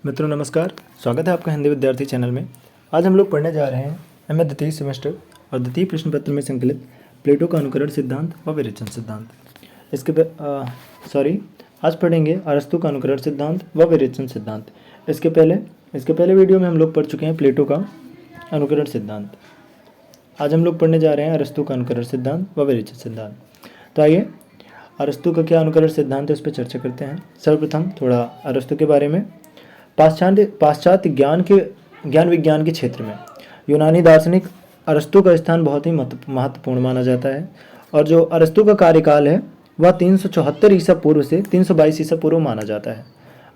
मित्रों नमस्कार, स्वागत है आपका हिंदी विद्यार्थी चैनल में। आज हम लोग पढ़ने जा रहे हैं एमए द्वितीय सेमेस्टर और द्वितीय प्रश्न पत्र में संकलित प्लेटो का अनुकरण सिद्धांत व विरेचन सिद्धांत। आज पढ़ेंगे अरस्तु का अनुकरण सिद्धांत व विरेचन सिद्धांत। इसके पहले वीडियो में हम लोग पढ़ चुके हैं प्लेटो का अनुकरण सिद्धांत। आज हम लोग पढ़ने जा रहे हैं अरस्तु का अनुकरण सिद्धांत व विरेचन सिद्धांत। तो आइए अरस्तु का क्या अनुकरण सिद्धांत है उस पर चर्चा करते हैं। सर्वप्रथम थोड़ा अरस्तु के बारे में। पाश्चात्य ज्ञान विज्ञान के क्षेत्र में यूनानी दार्शनिक अरस्तु का स्थान बहुत ही महत्वपूर्ण माना जाता है और जो अरस्तु का कार्यकाल है वह 374 ईसा पूर्व से 322 ईसा पूर्व माना जाता है।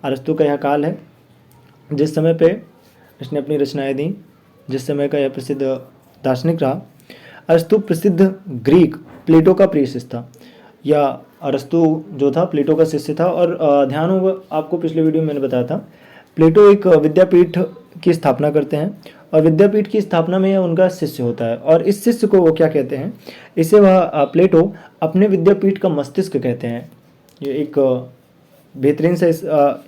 अरस्तु का यह काल है जिस समय पे इसने अपनी रचनाएं दी, जिस समय का यह प्रसिद्ध दार्शनिक रहा। अरस्तु प्रसिद्ध ग्रीक प्लेटो का प्रिय शिष्य था, या अरस्तु जो था प्लेटो का शिष्य था। और ध्यान होगा आपको, पिछले वीडियो में मैंने बताया था, प्लेटो एक विद्यापीठ की स्थापना करते हैं और विद्यापीठ की स्थापना में उनका शिष्य होता है और इस शिष्य को वो क्या कहते हैं, इसे वह प्लेटो अपने विद्यापीठ का मस्तिष्क कहते हैं। ये एक बेहतरीन से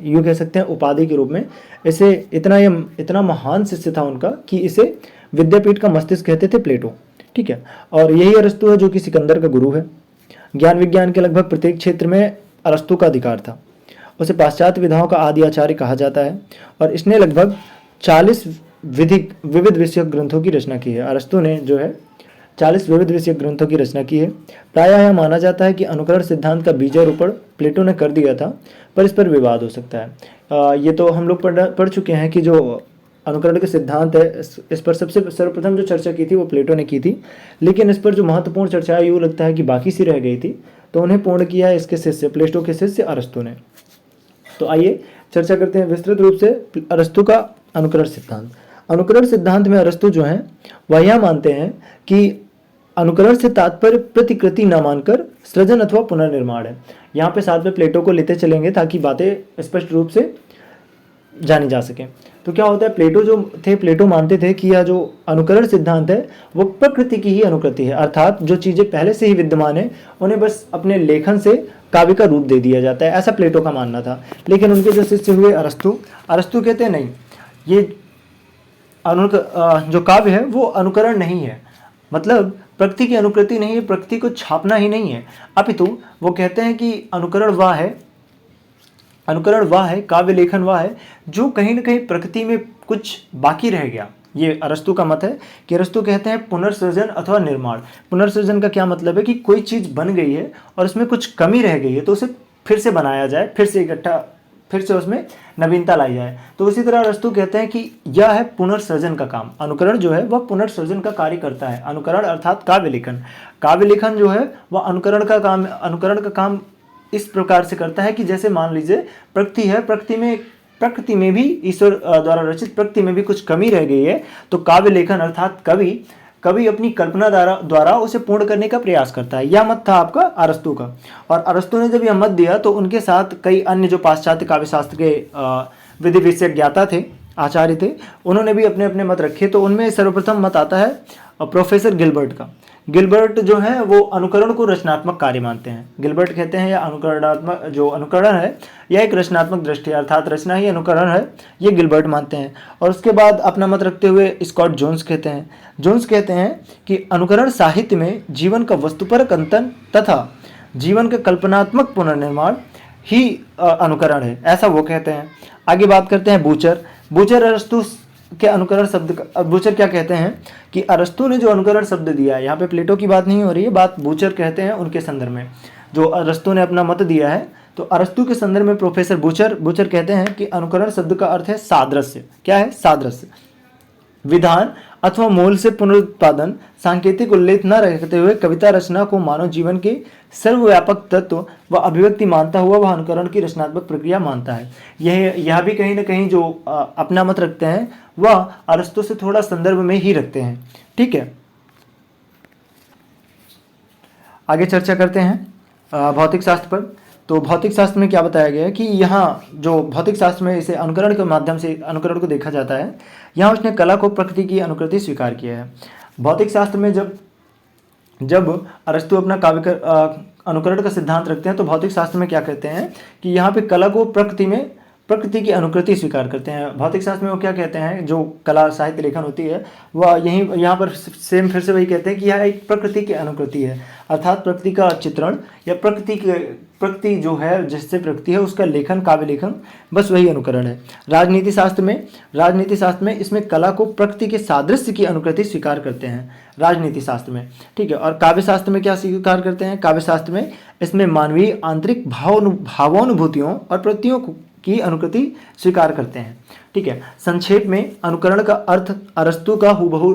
यूँ कह सकते हैं उपाधि के रूप में। इसे इतना महान शिष्य था उनका कि इसे विद्यापीठ का मस्तिष्क कहते थे प्लेटो, ठीक है। और यही अरस्तु है जो कि सिकंदर का गुरु है। ज्ञान विज्ञान के लगभग प्रत्येक क्षेत्र में अरस्तु का अधिकार था। उसे पाश्चात्य विधाओं का आदि आचार्य कहा जाता है और इसने लगभग 40 विविध विषयक ग्रंथों की रचना की है। अरस्तु ने जो है 40 विविध विषयक ग्रंथों की रचना की है। प्रायः यह माना जाता है कि अनुकरण सिद्धांत का बीजारोपण प्लेटो ने कर दिया था, पर इस पर विवाद हो सकता है। ये तो हम लोग पढ़ चुके हैं कि जो अनुकरण के सिद्धांत है इस पर सर्वप्रथम जो चर्चा की थी वो प्लेटो ने की थी, लेकिन इस पर जो महत्वपूर्ण चर्चा है यूँ लगता है कि बाकी सी रह गई थी, तो उन्हें पूर्ण किया है इसके शिष्य प्लेटो के शिष्य अरस्तु ने। तो आइए चर्चा करते हैं विस्तृत रूप से अरस्तु का अनुकरण सिद्धांत। अनुकरण सिद्धांत में अरस्तु जो हैं वह यह मानते हैं कि अनुकरण से तात्पर्य प्रतिकृति न मानकर सृजन अथवा पुनर्निर्माण है। यहाँ पे साथ में प्लेटो को लेते चलेंगे ताकि बातें स्पष्ट रूप से जानी जा सके। तो क्या होता है, प्लेटो मानते थे कि यह जो अनुकरण सिद्धांत है वो प्रकृति की ही अनुकृति है, अर्थात जो चीजें पहले से ही विद्यमान है उन्हें बस अपने लेखन से काव्य का रूप दे दिया जाता है, ऐसा प्लेटो का मानना था। लेकिन उनके जो शिष्य हुए अरस्तु कहते हैं नहीं, ये जो काव्य है वो अनुकरण नहीं है, मतलब प्रकृति की अनुकृति नहीं है, प्रकृति को छापना ही नहीं है, अपितु वो कहते हैं कि अनुकरण वह है, काव्य लेखन वह है जो कहीं ना कहीं प्रकृति में कुछ बाकी रह गया। ये अरस्तु का मत है कि अरस्तु कहते हैं पुनर्सृजन अथवा निर्माण। पुनर्सृजन का क्या मतलब है कि कोई चीज़ बन गई है और उसमें कुछ कमी रह गई है तो उसे फिर से बनाया जाए, फिर से उसमें नवीनता लाई जाए। तो उसी तरह अरस्तु कहते हैं कि यह है पुनर्सृजन का काम। अनुकरण जो है वह पुनर्सृजन का कार्य करता है। अनुकरण अर्थात काव्य लेखन जो है वह अनुकरण का काम इस प्रकार से करता है कि जैसे मान लीजिए प्रकृति है, प्रकृति में भी ईश्वर द्वारा रचित प्रकृति में भी कुछ कमी रह गई है, तो काव्य लेखन अर्थात कवि अपनी कल्पना द्वारा उसे पूर्ण करने का प्रयास करता है। यह मत था आपका अरस्तु का। और अरस्तु ने जब यह मत दिया तो उनके साथ कई अन्य जो पाश्चात्य काव्यशास्त्र के विधि विषयक ज्ञाता थे, आचार्य थे, उन्होंने भी अपने अपने मत रखे। तो उनमें सर्वप्रथम मत आता है प्रोफेसर गिलबर्ट का। गिलबर्ट जो है वो अनुकरण को रचनात्मक कार्य मानते हैं। गिलबर्ट कहते हैं यह अनुकरण है यह एक रचनात्मक दृष्टि अर्थात रचना ही अनुकरण है, ये गिलबर्ट मानते हैं। और उसके बाद अपना मत रखते हुए स्कॉट जोन्स कहते हैं कि अनुकरण साहित्य में जीवन का वस्तुपरक अंतन तथा जीवन का कल्पनात्मक पुनर्निर्माण ही अनुकरण है, ऐसा वो कहते हैं। आगे बात करते हैं बूचर अरस्तु के अनुकरण शब्द का। बूचर क्या कहते हैं कि अरस्तु ने जो अनुकरण शब्द दिया है, यहाँ पे प्लेटो की बात नहीं हो रही है, बात बूचर कहते हैं उनके संदर्भ में जो अरस्तु ने अपना मत दिया है। तो अरस्तु के संदर्भ में प्रोफेसर बूचर कहते हैं कि अनुकरण शब्द का अर्थ है सादृश्य। क्या है सादृश्य? विधान अथवा मूल से पुनरुत्पादन, सांकेतिक उल्लेख न रखते हुए कविता रचना को मानव जीवन के सर्वव्यापक तत्व व अभिव्यक्ति मानता हुआ वह अनुकरण की रचनात्मक प्रक्रिया मानता है। यह भी कहीं ना कहीं जो अपना मत रखते हैं वह अरस्तु से थोड़ा संदर्भ में ही रखते हैं, ठीक है। आगे चर्चा करते हैं भौतिक शास्त्र पर। तो भौतिक शास्त्र में क्या बताया गया है कि यहाँ जो भौतिक शास्त्र में इसे अनुकरण के माध्यम से अनुकरण को देखा जाता है, यहाँ उसने कला को प्रकृति की अनुकृति स्वीकार किया है। भौतिक शास्त्र में जब अरस्तु अपना काव्य अनुकरण का सिद्धांत रखते हैं तो भौतिक शास्त्र में क्या कहते हैं कि यहाँ पे कला को प्रकृति में प्रकृति की अनुकृति स्वीकार करते हैं। भौतिक शास्त्र में वो क्या कहते हैं, जो कला साहित्य लेखन होती है वह यहाँ पर सेम फिर से वही कहते हैं कि यह एक प्रकृति की अनुकृति है, अर्थात प्रकृति का चित्रण या प्रकृति जो है, जिससे प्रकृति है उसका लेखन, काव्य लेखन, बस वही अनुकरण है। राजनीति शास्त्र में इसमें कला को प्रकृति के सादृश्य की अनुकृति स्वीकार करते हैं राजनीति शास्त्र में, ठीक है। और काव्य शास्त्र में क्या स्वीकार करते हैं, काव्य शास्त्र में इसमें मानवीय आंतरिक भावोनुभूतियों और प्रवृत्तियों की अनुकृति स्वीकार करते हैं, ठीक है। संक्षेप में अनुकरण का अर्थ अरस्तु का हूबहू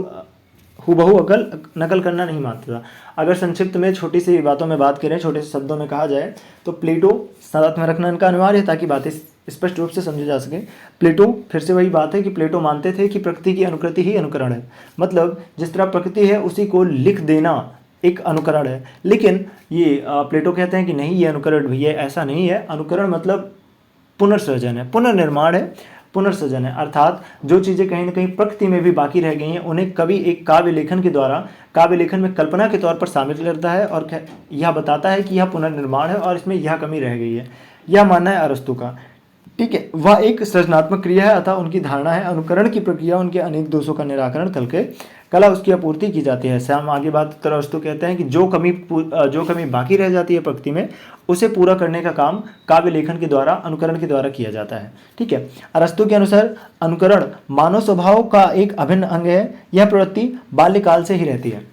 नकल करना नहीं मानता। अगर संक्षिप्त में छोटी सी बातों में बात करें, छोटे से शब्दों में कहा जाए तो प्लेटो, साथ में रखना इनका अनिवार्य है ताकि बातें स्पष्ट रूप से समझी जा सके। प्लेटो, फिर से वही बात है कि प्लेटो मानते थे कि प्रकृति की अनुकृति ही अनुकरण है, मतलब जिस तरह प्रकृति है उसी को लिख देना एक अनुकरण है। लेकिन ये प्लेटो कहते हैं कि नहीं, ये अनुकरण भी है, ऐसा नहीं है। अनुकरण मतलब पुनर्सृजन है, पुनर्निर्माण है, पुनर्सृजन है, अर्थात जो चीज़ें कहीं ना कहीं प्रकृति में भी बाकी रह गई हैं उन्हें कवि एक काव्य लेखन के द्वारा, काव्य लेखन में कल्पना के तौर पर शामिल करता है और यह बताता है कि यह पुनर्निर्माण है और इसमें यह कमी रह गई है। यह मानना है अरस्तु का, ठीक है। वह एक सृजनात्मक क्रिया है, अतः उनकी धारणा है अनुकरण की प्रक्रिया उनके अनेक दोषों का निराकरण करके कला उसकी आपूर्ति की जाती है। हम आगे बात कर, अरस्तु कहते हैं कि जो कमी बाकी रह जाती है प्रकृति में उसे पूरा करने का काम काव्य लेखन के द्वारा, अनुकरण के द्वारा किया जाता है, ठीक है। अरस्तु के अनुसार अनुकरण मानव स्वभाव का एक अभिन्न अंग है, यह प्रवृत्ति बाल्यकाल से ही रहती है।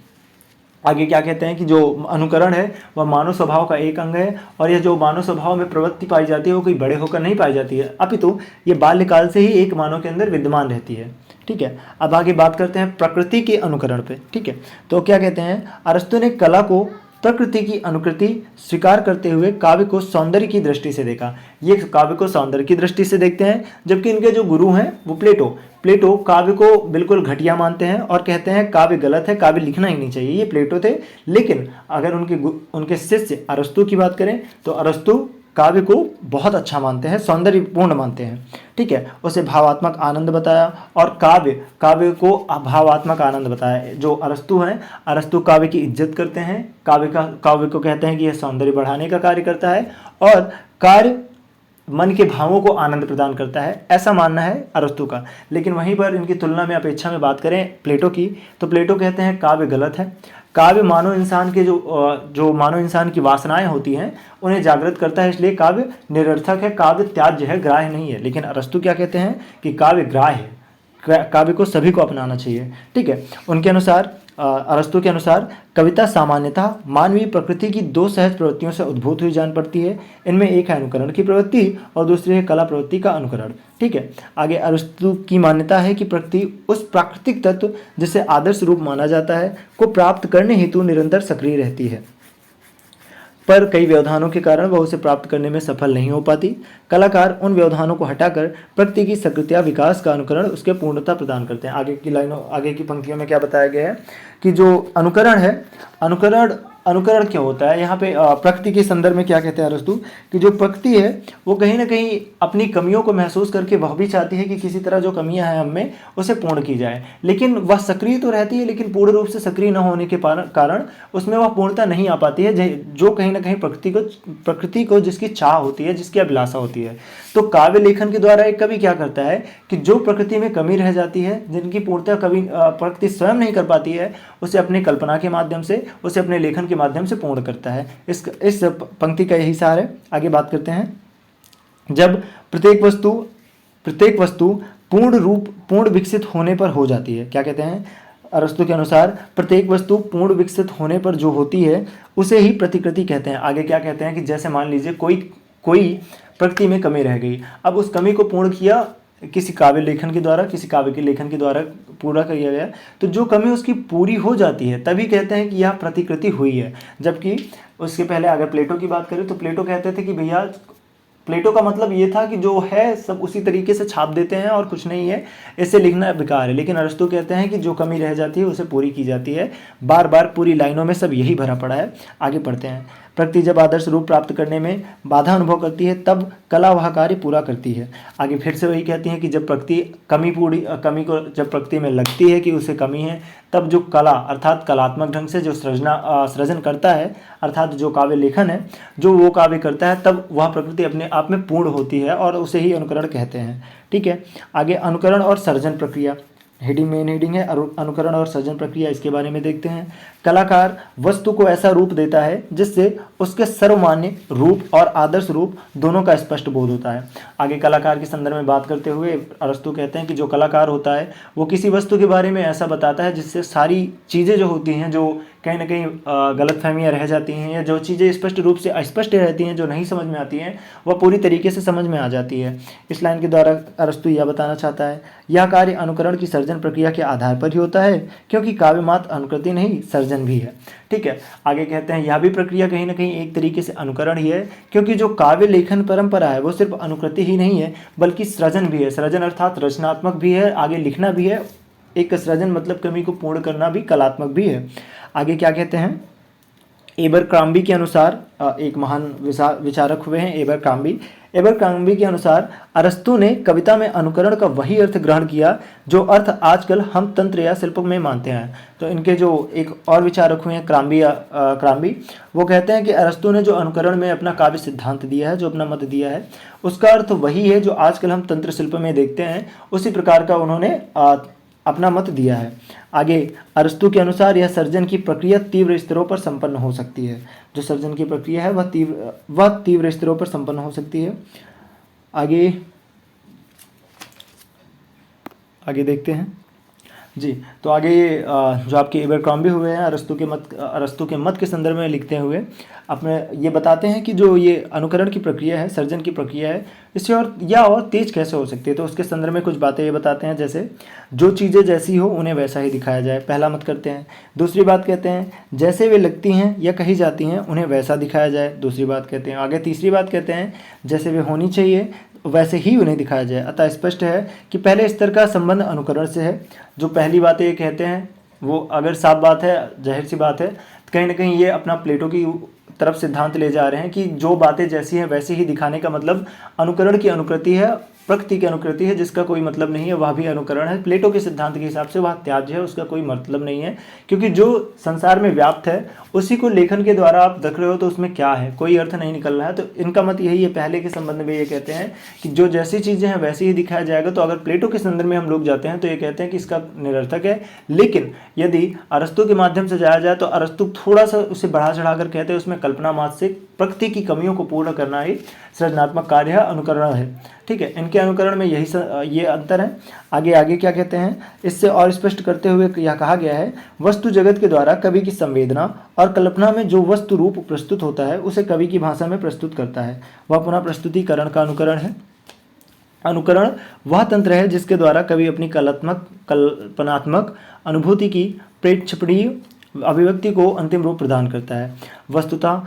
आगे क्या कहते हैं कि जो अनुकरण है वह मानव स्वभाव का एक अंग है और यह जो मानव स्वभाव में प्रवृत्ति पाई जाती है वो कोई बड़े होकर नहीं पाई जाती है, अपितु ये बाल्यकाल से ही एक मानव के अंदर विद्यमान रहती है, ठीक है। अब आगे बात करते हैं प्रकृति के अनुकरण पे, ठीक है। तो क्या कहते हैं, अरस्तु ने कला को प्रकृति की अनुकृति स्वीकार करते हुए काव्य को सौंदर्य की दृष्टि से देखा। ये काव्य को सौंदर्य की दृष्टि से देखते हैं, जबकि इनके जो गुरु हैं वो प्लेटो काव्य को बिल्कुल घटिया मानते हैं और कहते हैं काव्य गलत है, काव्य लिखना ही नहीं चाहिए। ये प्लेटो थे। लेकिन अगर उनके शिष्य अरस्तु की बात करें तो अरस्तु काव्य को बहुत अच्छा मानते हैं, सौंदर्यपूर्ण मानते हैं, ठीक है। उसे भावात्मक आनंद बताया और काव्य को भावात्मक आनंद बताया। जो अरस्तु हैं, अरस्तु काव्य की इज्जत करते हैं, काव्य को कहते हैं कि यह सौंदर्य बढ़ाने का कार्य करता है और कार्य मन के भावों को आनंद प्रदान करता है, ऐसा मानना है अरस्तु का। लेकिन वहीं पर इनकी तुलना में अपेक्षा में बात करें प्लेटो की, तो प्लेटो कहते हैं काव्य गलत है। काव्य मानव इंसान के जो मानव इंसान की वासनाएं होती हैं उन्हें जागृत करता है, इसलिए काव्य निरर्थक है, काव्य त्याज्य है, ग्राह्य नहीं है। लेकिन अरस्तु क्या कहते हैं कि काव्य ग्राह्य है, काव्य को सभी को अपनाना चाहिए, ठीक है। उनके अनुसार, अरस्तु के अनुसार कविता सामान्यतः मानवीय प्रकृति की दो सहज प्रवृत्तियों से उद्भूत हुई जान पड़ती है। इनमें एक है अनुकरण की प्रवृत्ति और दूसरी है कला प्रवृत्ति का अनुकरण, ठीक है। आगे अरस्तु की मान्यता है कि प्रकृति उस प्राकृतिक तत्व जिसे आदर्श रूप माना जाता है को प्राप्त करने हेतु निरंतर सक्रिय रहती है, पर कई व्यवधानों के कारण वह उसे प्राप्त करने में सफल नहीं हो पाती। कलाकार उन व्यवधानों को हटाकर प्रकृति की सक्रियता विकास का अनुकरण उसके पूर्णता प्रदान करते हैं। आगे की पंक्तियों में क्या बताया गया है कि जो अनुकरण है, अनुकरण क्या होता है यहाँ पे, प्रकृति के संदर्भ में क्या कहते हैं अरस्तु कि जो प्रकृति है वो कहीं ना कहीं अपनी कमियों को महसूस करके वह भी चाहती है कि किसी तरह जो कमियां हैं हम में उसे पूर्ण की जाए, लेकिन वह सक्रिय तो रहती है लेकिन पूर्ण रूप से सक्रिय न होने के कारण उसमें वह पूर्णता नहीं आ पाती है, जो कहीं ना कहीं प्रकृति को जिसकी चाह होती है, जिसकी अभिलाषा होती है। तो काव्य लेखन के द्वारा एक कवि क्या करता है कि जो प्रकृति में कमी रह जाती है, जिनकी पूर्णता प्रकृति स्वयं नहीं कर पाती है, उसे अपनी कल्पना के माध्यम से, उसे अपने लेखन के माध्यम से पूर्ण करता है। इस पंक्ति का यही सार है। आगे बात करते हैं। जब प्रत्येक वस्तु पूर्ण विकसित होने पर हो जाती है, क्या कहते हैं अरस्तु के अनुसार प्रत्येक वस्तु पूर्ण विकसित होने पर जो होती है उसे ही प्रतिकृति कहते हैं। आगे क्या कहते हैं कि जैसे मान लीजिए कोई प्रकृति में कमी रह गई, अब उस कमी को पूर्ण किया किसी काव्य लेखन के द्वारा, किसी काव्य के लेखन के द्वारा पूरा किया गया, तो जो कमी उसकी पूरी हो जाती है तभी कहते हैं कि यह प्रतिकृति हुई है। जबकि उसके पहले अगर प्लेटो की बात करें तो प्लेटो कहते थे कि भैया, प्लेटो का मतलब ये था कि जो है सब उसी तरीके से छाप देते हैं और कुछ नहीं है, इसे लिखना बेकार है। लेकिन अरस्तु कहते हैं कि जो कमी रह जाती है उसे पूरी की जाती है, बार बार पूरी लाइनों में सब यही भरा पड़ा है। आगे पढ़ते हैं। प्रकृति जब आदर्श रूप प्राप्त करने में बाधा अनुभव करती है तब कला वह कार्य पूरा करती है। आगे फिर से वही कहती है कि जब प्रकृति कमी को जब प्रकृति में लगती है कि उसे कमी है, तब जो कला अर्थात कलात्मक ढंग से जो सृजन करता है, अर्थात जो काव्य लेखन है, जो वो काव्य करता है, तब वह प्रकृति अपने आप में पूर्ण होती है और उसे ही अनुकरण कहते हैं। ठीक है, आगे अनुकरण और सर्जन प्रक्रिया, मेन हेडिंग है अनुकरण और सर्जन प्रक्रिया, इसके बारे में देखते हैं। कलाकार वस्तु को ऐसा रूप देता है जिससे उसके सर्वमान्य रूप और आदर्श रूप दोनों का स्पष्ट बोध होता है। आगे कलाकार के संदर्भ में बात करते हुए अरस्तु कहते हैं कि जो कलाकार होता है वो किसी वस्तु के बारे में ऐसा बताता है जिससे सारी चीज़ें जो होती हैं, जो कहीं ना कहीं गलतफहमियां रह जाती हैं, या जो चीज़ें स्पष्ट रूप से अस्पष्ट रहती हैं, जो नहीं समझ में आती हैं, वह पूरी तरीके से समझ में आ जाती है। इस लाइन के द्वारा अरस्तु यह बताना चाहता है, यह कार्य अनुकरण की सर्जन प्रक्रिया के आधार पर ही होता है, क्योंकि काव्य मात्र अनुकृति नहीं सर्जन भी है। ठीक है, आगे कहते हैं यह भी प्रक्रिया कहीं ना कहीं एक तरीके से अनुकरण ही है, क्योंकि जो काव्य लेखन परंपरा है वो सिर्फ अनुकृति ही नहीं है बल्कि सृजन भी है। सृजन अर्थात रचनात्मक भी है, आगे लिखना भी है। एक सृजन मतलब कमी को पूर्ण करना भी कलात्मक भी है। आगे क्या कहते हैं, एबरक्राम्बी के अनुसार, एक महान विचारक हुए हैं एबरक्राम्बी के अनुसार अरस्तु ने कविता में अनुकरण का वही अर्थ ग्रहण किया जो अर्थ आजकल हम तंत्र या शिल्प में मानते हैं। तो इनके जो एक और विचारक हुए हैं क्राम्बी, वो कहते हैं कि अरस्तु ने जो अनुकरण में अपना काव्य सिद्धांत दिया है, जो अपना मत दिया है, उसका अर्थ वही है जो आजकल हम तंत्र शिल्प में देखते हैं, उसी प्रकार का उन्होंने अपना मत दिया है। आगे अरस्तु के अनुसार यह सर्जन की प्रक्रिया तीव्र स्तरों पर संपन्न हो सकती है। जो सर्जन की प्रक्रिया है वह तीव्र स्तरों पर संपन्न हो सकती है। आगे देखते हैं जी। तो आगे ये जो आपके एबरक्राम्बी हुए हैं अरस्तु के मत के संदर्भ में लिखते हुए अपने ये बताते हैं कि जो ये अनुकरण की प्रक्रिया है, सर्जन की प्रक्रिया है, इससे और तेज कैसे हो सकती है। तो उसके संदर्भ में कुछ बातें ये बताते हैं, जैसे जो चीज़ें जैसी हो उन्हें वैसा ही दिखाया जाए, पहला मत करते हैं। दूसरी बात कहते हैं जैसे वे लगती हैं या कही जाती हैं उन्हें वैसा दिखाया जाए, दूसरी बात कहते हैं। आगे तीसरी बात कहते हैं जैसे वे होनी चाहिए वैसे ही उन्हें दिखाया जाए। अतः स्पष्ट है कि पहले स्तर का संबंध अनुकरण से है। जो पहली बातें ये कहते हैं वो अगर साफ बात है, जाहिर सी बात है, कहीं ना कहीं ये अपना प्लेटो की तरफ सिद्धांत ले जा रहे हैं कि जो बातें जैसी हैं वैसे ही दिखाने का मतलब अनुकरण की अनुकृति है, प्रकृति की अनुकृति है, जिसका कोई मतलब नहीं है, वह भी अनुकरण है। प्लेटो के सिद्धांत के हिसाब से वह त्याज्य है, उसका कोई मतलब नहीं है, क्योंकि जो संसार में व्याप्त है उसी को लेखन के द्वारा आप देख रहे हो तो उसमें क्या है, कोई अर्थ नहीं निकल रहा है। तो इनका मत यही है। पहले के संबंध में ये कहते हैं कि जो जैसी चीज़ें हैं वैसे ही दिखाया जाएगा। तो अगर प्लेटो के संदर्भ में हम लोग जाते हैं तो ये कहते हैं कि इसका निरर्थक है। लेकिन यदि अरस्तु के माध्यम से जाया जाए तो अरस्तु थोड़ा सा उसे बढ़ा चढ़ा कर कहते हैं, उसमें कल्पना मात्र से प्रकृति की कमियों को पूर्ण करना ही सृजनात्मक कार्य है, अनुकरण है। ठीक है, इनके अनुकरण में ये अंतर है। आगे क्या कहते हैं, इससे और स्पष्ट करते हुए यह कहा गया है, वस्तु जगत के द्वारा कवि की संवेदना और कल्पना में जो वस्तु रूप प्रस्तुत होता है उसे कवि की भाषा में प्रस्तुत करता है, वह पुनः प्रस्तुतिकरण का अनुकरण है। अनुकरण वह तंत्र है जिसके द्वारा कवि अपनी कल्पनात्मक अनुभूति की प्रेक्षपणीय अभिव्यक्ति को अंतिम रूप प्रदान करता है। वस्तुतः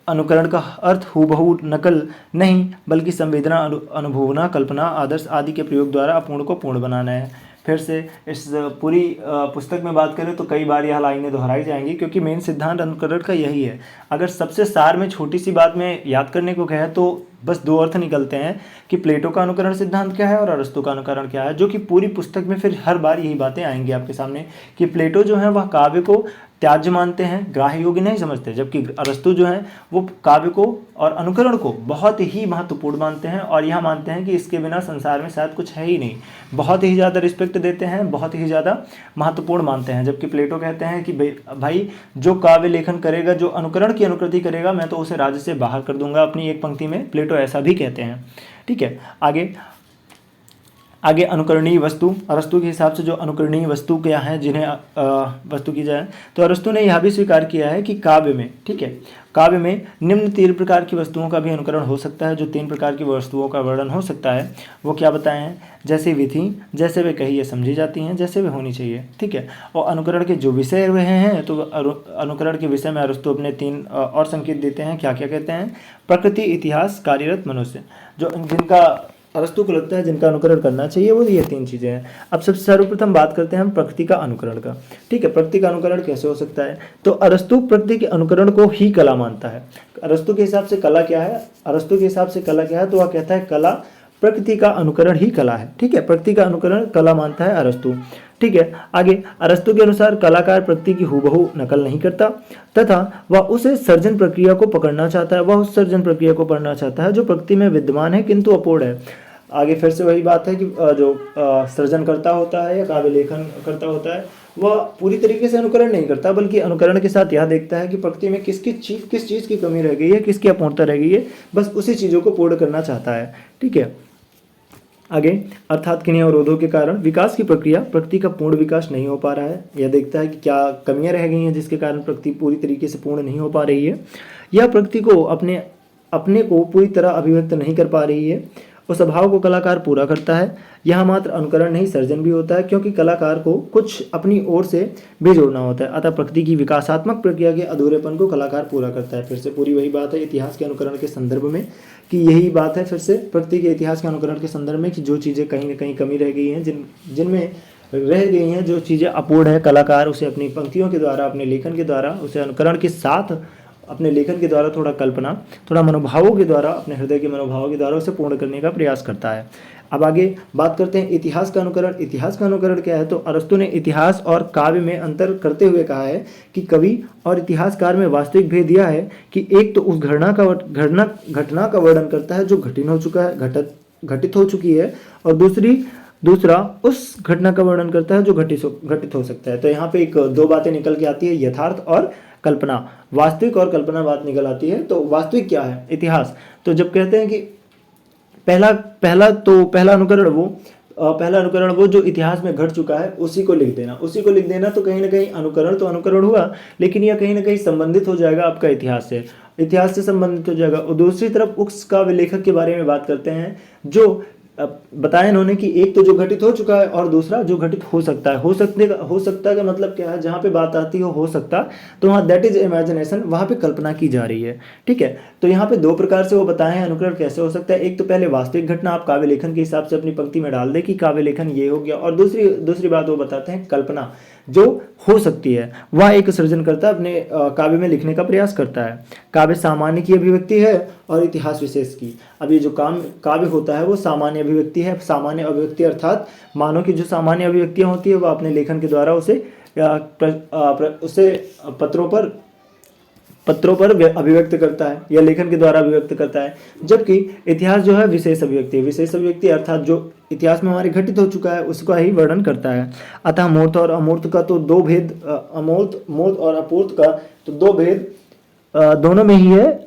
अनुकरण का अर्थ हूबहू नकल नहीं बल्कि संवेदना, अनुभवना, कल्पना, आदर्श आदि के प्रयोग द्वारा अपूर्ण को पूर्ण बनाना है। फिर से इस पूरी पुस्तक में बात करें तो कई बार यह लाइनें दोहराई जाएंगी, क्योंकि मेन सिद्धांत अनुकरण का यही है। अगर सबसे सार में छोटी सी बात में याद करने को कहे तो बस दो अर्थ निकलते हैं कि प्लेटो का अनुकरण सिद्धांत क्या है और अरस्तु का अनुकरण क्या है, जो कि पूरी पुस्तक में फिर हर बार यही बातें आएंगी आपके सामने कि प्लेटो जो है वह काव्य को त्याज्य मानते हैं, ग्राह्य योग्य नहीं समझते, जबकि अरस्तु जो है वो काव्य को और अनुकरण को बहुत ही महत्वपूर्ण मानते हैं और यह मानते हैं कि इसके बिना संसार में शायद कुछ है ही नहीं। बहुत ही ज़्यादा रिस्पेक्ट देते हैं, बहुत ही ज़्यादा महत्वपूर्ण मानते हैं। जबकि प्लेटो कहते हैं कि भाई जो काव्य लेखन करेगा, जो अनुकरण की अनुकृति करेगा, मैं तो उसे राज्य से बाहर कर दूंगा, अपनी एक पंक्ति में प्लेटो ऐसा भी कहते हैं। ठीक है, आगे अनुकरणीय वस्तु, अरस्तु के हिसाब से जो अनुकरणीय वस्तु क्या है जिन्हें वस्तु की जाए, तो अरस्तु ने यह भी स्वीकार किया है कि काव्य में, ठीक है, काव्य में निम्न 3 प्रकार की वस्तुओं का भी अनुकरण हो सकता है। जो 3 प्रकार की वस्तुओं का वर्णन हो सकता है वो क्या बताए हैं, जैसे वे थीं, जैसे वे कही या समझी जाती हैं, जैसे वे होनी चाहिए। ठीक है, और अनुकरण के जो विषय रहे हैं तो अनुकरण के विषय में अरस्तु अपने 3 और संकेत देते हैं। क्या क्या कहते हैं, प्रकृति, इतिहास, कार्यरत मनुष्य। जो जिनका अरस्तु को लगता है जिनका अनुकरण करना चाहिए वो ये 3 चीज़ें हैं। अब सबसे सर्वप्रथम बात करते हैं हम प्रकृति का अनुकरण का। ठीक है, प्रकृति का अनुकरण कैसे हो सकता है? तो अरस्तु प्रकृति के अनुकरण को ही कला मानता है। अरस्तु के हिसाब से कला क्या है? अरस्तु के हिसाब से कला क्या है? तो वह कहता है कला प्रकृति का अनुकरण ही कला है। ठीक है, प्रकृति का अनुकरण कला मानता है अरस्तु। ठीक है, आगे अरस्तु के अनुसार कलाकार प्रकृति की हूबहू नकल नहीं करता तथा वह उसे सर्जन प्रक्रिया को पकड़ना चाहता है, वह उस सर्जन प्रक्रिया को पढ़ना चाहता है जो प्रकृति में विद्यमान है किंतु अपूर्ण है। आगे फिर से वही बात है कि जो सृजन करता होता है या काव्य लेखन करता होता है वह पूरी तरीके से अनुकरण नहीं करता, बल्कि अनुकरण के साथ यह देखता है कि प्रकृति में किस चीज़ की कमी रह गई है, किसकी अपूर्णता रह गई है, बस उसी चीज़ों को पूर्ण करना चाहता है। ठीक है, आगे अर्थात किन्हीं अवरोधों के कारण विकास की प्रक्रिया प्रकृति का पूर्ण विकास नहीं हो पा रहा है। यह देखता है कि क्या कमियां रह गई हैं जिसके कारण प्रकृति पूरी तरीके से पूर्ण नहीं हो पा रही है, या प्रकृति को अपने को पूरी तरह अभिव्यक्त नहीं कर पा रही है। उस अभाव को कलाकार पूरा करता है। यह मात्र अनुकरण नहीं सर्जन भी होता है, क्योंकि कलाकार को कुछ अपनी ओर से भी जोड़ना होता है। अतः प्रकृति की विकासात्मक प्रक्रिया के अधूरेपन को कलाकार पूरा करता है। फिर से पूरी वही बात है इतिहास के अनुकरण के संदर्भ में, कि यही बात है फिर से प्रकृति के इतिहास के अनुकरण के संदर्भ में, कि जो चीज़ें कहीं ना कहीं कमी रह गई हैं, जिनमें रह गई हैं, जो चीज़ें अपूर्ण है, कलाकार उसे अपनी पंक्तियों के द्वारा, अपने लेखन के द्वारा, उसे अनुकरण के साथ अपने लेखन के द्वारा, थोड़ा कल्पना, थोड़ा मनोभावों के द्वारा, अपने हृदय के मनोभावों के द्वारा उसे पूर्ण करने का प्रयास करता है। अब आगे बात करते हैं इतिहास का अनुकरण। इतिहास का अनुकरण क्या है? तो अरस्तु ने इतिहास और काव्य में अंतर करते हुए कहा है कि कवि और इतिहासकार में वास्तविक भेद यह है कि एक तो उस घटना का वर्णन करता है जो घटित हो चुकी है, और दूसरा उस घटना का वर्णन करता है जो घटित हो सकता है। तो यहाँ पे दो बातें निकल के आती है, यथार्थ और कल्पना, वास्तविक और कल्पना बात निकल आती है। तो वास्तविक क्या है? इतिहास। तो जब कहते हैं कि पहला अनुकरण वो जो इतिहास में घट चुका है उसी को लिख देना, तो कहीं ना कहीं अनुकरण हुआ, लेकिन यह कहीं ना कहीं संबंधित हो जाएगा आपका इतिहास से संबंधित हो जाएगा। और दूसरी तरफ उस काव्य लेखक के बारे में बात करते हैं जो बताया इन्होंने कि एक तो जो घटित हो चुका है और दूसरा जो घटित हो सकता है। हो सकता का मतलब क्या है? जहाँ पे बात आती हो सकता, तो वहाँ दैट इज इमेजिनेशन, वहाँ पे कल्पना की जा रही है। ठीक है, तो यहाँ पे 2 प्रकार से वो बताए हैं अनुकरण कैसे हो सकता है। एक तो पहले वास्तविक घटना आप काव्य लेखन के हिसाब से अपनी पंक्ति में डाल दे कि काव्य लेखन ये हो गया, और दूसरी बात वो बताते हैं कल्पना जो हो सकती है, वह एक सृजनकर्ता अपने काव्य में लिखने का प्रयास करता है। काव्य सामान्य की अभिव्यक्ति है और इतिहास विशेष की। अब ये जो काव्य होता है वो सामान्य अभिव्यक्ति है। सामान्य अभिव्यक्ति अर्थात मानो की जो सामान्य अभिव्यक्तियाँ होती है वह अपने लेखन के द्वारा उसे पत्रों पर अभिव्यक्त करता है या लेखन के द्वारा अभिव्यक्त करता है, जबकि इतिहास जो है विशेष अभिव्यक्ति अर्थात जो इतिहास में हमारे घटित हो चुका है उसका ही वर्णन करता है। अतः मूर्त और अमूर्त का तो 2 भेद, मूर्त और अपूर्त का तो 2 भेद दोनों में ही है।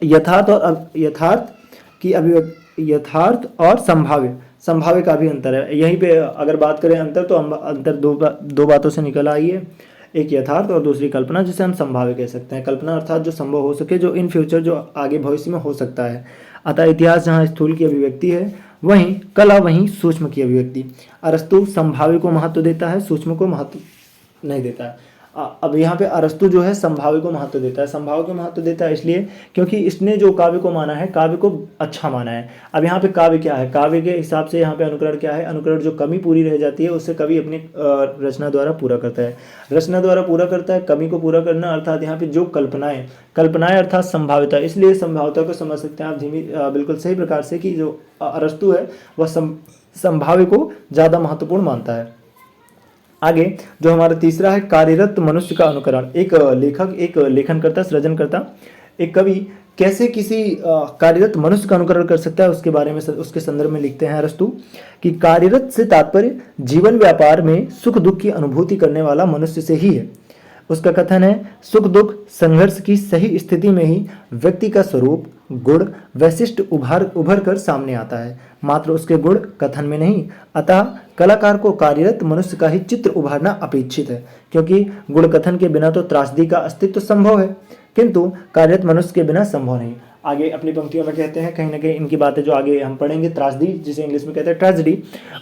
यथार्थ और संभाव्य का भी अंतर है। यहीं पे अगर बात करें अंतर, तो अंतर दो बातों से निकल आई है, एक यथार्थ और दूसरी कल्पना, जिसे हम संभाव्य कह सकते हैं। कल्पना अर्थात जो संभव हो सके, जो इन फ्यूचर, जो आगे भविष्य में हो सकता है। अतः इतिहास जहाँ स्थूल की अभिव्यक्ति है, वहीं कला वहीं सूक्ष्म की अभिव्यक्ति। अरस्तु संभाव्य को महत्व देता है, सूक्ष्म को महत्व नहीं देता है। अब यहाँ पे अरस्तु जो है संभाव्य को महत्व देता है। संभाव्य को महत्व देता है इसलिए क्योंकि इसने जो काव्य को माना है, काव्य को अच्छा माना है। अब यहाँ पे काव्य क्या है? काव्य के हिसाब से यहाँ पे अनुकरण क्या है? अनुकरण जो कमी पूरी रह जाती है उससे कवि अपनी रचना द्वारा पूरा करता है। कमी को पूरा करना अर्थात यहाँ पे जो कल्पनाएं अर्थात संभाव्यता। इसलिए संभाव्यता को समझ सकते हैं आप बिल्कुल सही प्रकार से कि जो अरस्तु है वह संभाव्य को ज़्यादा महत्वपूर्ण मानता है। आगे जो हमारा तीसरा है कार्यरत मनुष्य का अनुकरण। एक लेखनकर्ता, सृजनकर्ता, एक कवि कैसे किसी कार्यरत मनुष्य का अनुकरण कर सकता है उसके बारे में, उसके संदर्भ में लिखते हैं अरस्तु कि कार्यरत से तात्पर्य जीवन व्यापार में सुख दुख की अनुभूति करने वाला मनुष्य से ही है। उसका कथन है, सुख दुख संघर्ष की सही स्थिति में ही व्यक्ति का स्वरूप, गुण, वैशिष्ट उभर कर सामने आता है, मात्र उसके गुण कथन में नहीं। अतः कलाकार को कार्यरत मनुष्य का ही चित्र उभारना अपेक्षित है, क्योंकि गुण कथन के बिना तो त्रासदी का अस्तित्व संभव है, किंतु कार्यरत मनुष्य के बिना संभव नहीं। आगे अपनी पंक्तियों में कहते हैं, कहीं ना कहीं इनकी बातें जो आगे हम पढ़ेंगे, त्रासदी जिसे इंग्लिश में कहते हैं ट्रेजेडी,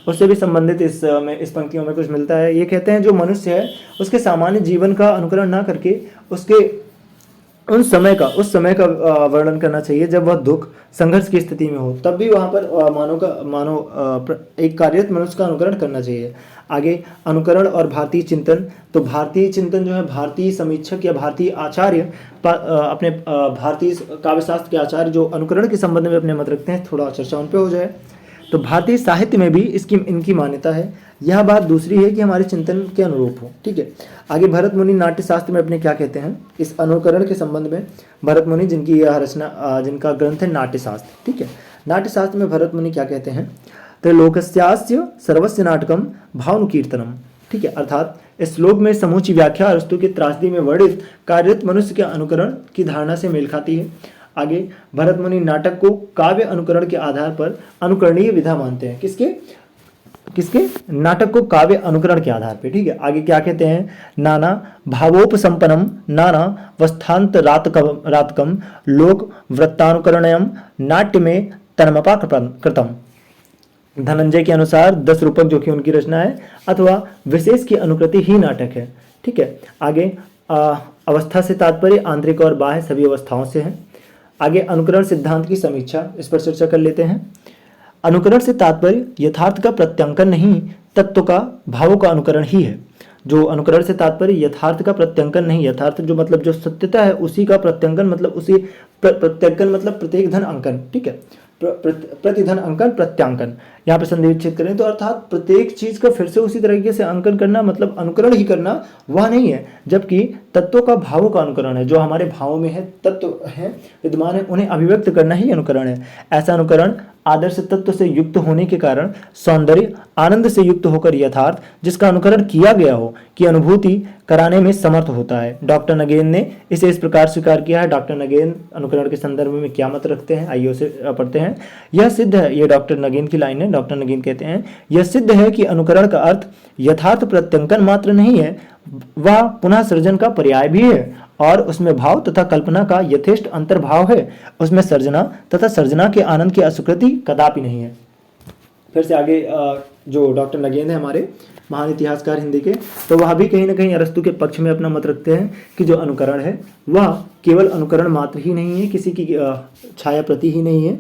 उससे भी संबंधित इस पंक्तियों में कुछ मिलता है। ये कहते हैं जो मनुष्य है उसके सामान्य जीवन का अनुकरण ना करके उस समय का वर्णन करना चाहिए जब वह दुख संघर्ष की स्थिति में हो, तब भी वहाँ पर एक कार्यरत मनुष्य का अनुकरण करना चाहिए। आगे अनुकरण और भारतीय चिंतन। तो भारतीय चिंतन जो है, भारतीय समीक्षक या भारतीय आचार्य अपने भारतीय काव्यशास्त्र के आचार्य जो अनुकरण के संबंध में अपने मत रखते हैं, थोड़ा चर्चा उन पे हो जाए। तो भारतीय साहित्य में भी इनकी मान्यता है। यह बात दूसरी है कि हमारे चिंतन के अनुरूप हो। ठीक है, आगे भरत मुनि नाट्य शास्त्र में अपने क्या कहते हैं इस अनुकरण के संबंध में। भरत मुनि जिनकी यह रचना जिनका ग्रंथ है नाट्य शास्त्र। ठीक है, नाट्य शास्त्र में भरत मुनि क्या कहते हैं, त्रैलोक्यस्यास्य सर्वस्य नाटकम भावनुकीर्तनम। ठीक है, अर्थात इस श्लोक में समूची व्याख्या अरस्तु की त्रासदी में वर्णित कार्यरत मनुष्य के अनुकरण की धारणा से मेल खाती है। आगे भरत मुनि नाटक को काव्य अनुकरण के आधार पर अनुकरणीय विधा मानते हैं। किसके नाटक को काव्य अनुकरण के आधार पर। ठीक है, आगे क्या कहते हैं, नाना भावोपसंपन्नम नाना वस्थांत रातकम लोक वृत्तानुकरणयम नाट्य में तन्मपा कृतम। धनंजय के अनुसार 10 रूपक जो कि उनकी रचना है अथवा विशेष की अनुकृति ही नाटक है। ठीक है, आगे अवस्था से तात्पर्य आंतरिक और बाह्य सभी अवस्थाओं से है। आगे अनुकरण सिद्धांत की समीक्षा, इस पर चर्चा कर लेते हैं। अनुकरण से तात्पर्य यथार्थ का प्रत्यांकन नहीं, तत्व का भावों का अनुकरण ही है। जो अनुकरण से तात्पर्य यथार्थ का प्रत्यांकन नहीं, यथार्थ जो मतलब जो सत्यता है उसी का प्रत्यांकन मतलब उसी प्रत्यांकन मतलब प्रत्येक धन अंकन। ठीक है, प्रतिधन अंकन प्रत्यांकन, यहाँ पे संधि विच्छेद करें तो अर्थात प्रत्येक चीज का फिर से उसी तरीके से अंकन करना मतलब अनुकरण ही करना वह नहीं है, जबकि तत्वों का भावों का अनुकरण है। जो हमारे भावों में है, तत्व है, विद्यमान है, उन्हें अभिव्यक्त करना ही अनुकरण है। ऐसा अनुकरण आदर्श तत्व से युक्त होने के कारण सौंदर्य आनंद से युक्त होकर यथार्थ जिसका अनुकरण किया गया हो की अनुभूति कराने में समर्थ होता है। डॉक्टर नगेन ने इसे इस प्रकार स्वीकार किया है। डॉक्टर नगेन अनुकरण के संदर्भ में क्या मत रखते हैं, आइए उसे पढ़ते हैं। यह सिद्ध है, ये डॉक्टर नगेन की लाइन है। डॉक्टर नगेन कहते हैं यह सिद्ध है कि अनुकरण का अर्थ यथार्थ प्रत्यंकन मात्र नहीं है, वह पुनः सृजन का पर्याय भी है और उसमें भाव तथा कल्पना का यथेष्ट अंतर्भाव है। उसमें सर्जना तथा सर्जना के आनंद की अस्वीकृति कदापि नहीं है। फिर से आगे जो डॉक्टर नगेन है हमारे महान इतिहासकार हिंदी के, तो वह भी कहीं ना कहीं अरस्तु के पक्ष में अपना मत रखते हैं कि जो अनुकरण है वह केवल अनुकरण मात्र ही नहीं है, किसी की छाया प्रति ही नहीं है,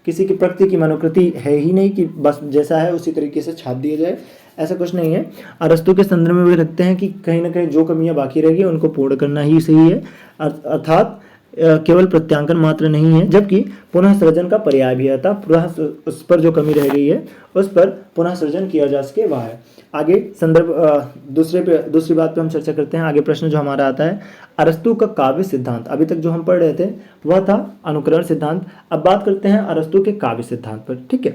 किसी की प्रकृति की मनोकृति है ही नहीं कि बस जैसा है उसी तरीके से छाप दिया जाए, ऐसा कुछ नहीं है। अरस्तु के संदर्भ में भी रखते हैं कि कहीं ना कहीं जो कमियां बाकी रहेगी उनको पूर्ण करना ही सही है, अर्थात केवल प्रत्यांकन मात्र नहीं है, जबकि पुनः सृजन का पर्याय भी है, पुनः उस पर जो कमी रह गई है उस पर पुनः सृजन किया जा सके वह है। आगे संदर्भ दूसरी बात पे हम चर्चा करते हैं। आगे प्रश्न जो हमारा आता है, अरस्तु का काव्य सिद्धांत। अभी तक जो हम पढ़ रहे थे वह था अनुकरण सिद्धांत, अब बात करते हैं अरस्तु के काव्य सिद्धांत पर। ठीक है,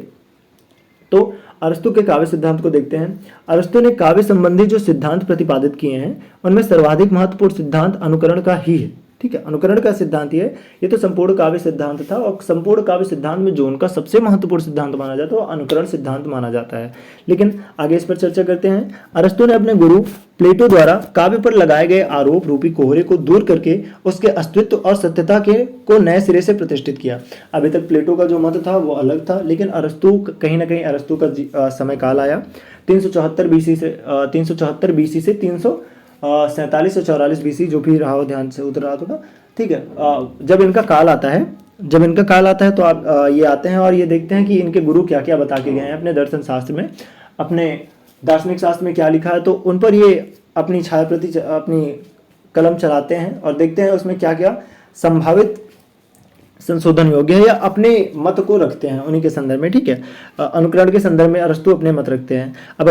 तो अरस्तु के काव्य सिद्धांत को देखते हैं। अरस्तु ने काव्य संबंधी जो सिद्धांत प्रतिपादित किए हैं उनमें सर्वाधिक महत्वपूर्ण सिद्धांत अनुकरण का ही है। ठीक है, अनुकरण का सिद्धांत ये तो संपूर्ण काव्य सिद्धांत था और संपूर्ण काव्य सिद्धांत में जो उनका सबसे महत्वपूर्ण सिद्धांत माना जाता है वो अनुकरण सिद्धांत माना जाता है। लेकिन आगे इस पर चर्चा करते हैं। अरस्तु ने अपने गुरु प्लेटो द्वारा काव्य पर लगाए गए आरोप रूपी कोहरे को दूर करके उसके अस्तित्व और सत्यता को नए सिरे से प्रतिष्ठित किया। अभी तक प्लेटो का जो मत था वो अलग था, लेकिन अरस्तु कहीं ना कहीं अरस्तु का समय काल आया 374 बीसी से 347 से 44 बीसी, जो भी रहा हो ध्यान से उतर रहा होगा। ठीक है, जब इनका काल आता है तो आप ये आते हैं और ये देखते हैं कि इनके गुरु क्या क्या बता के गए हैं अपने दर्शन शास्त्र में, अपने दार्शनिक शास्त्र में क्या लिखा है, तो उन पर ये अपनी छाया प्रति अपनी कलम चलाते हैं और देखते हैं उसमें क्या क्या संभावित संशोधन योग्य है या अपने मत को रखते हैं उन्हीं के संदर्भ में। ठीक है, अनुकरण के संदर्भ में अरस्तु अपने मत रखते हैं। अब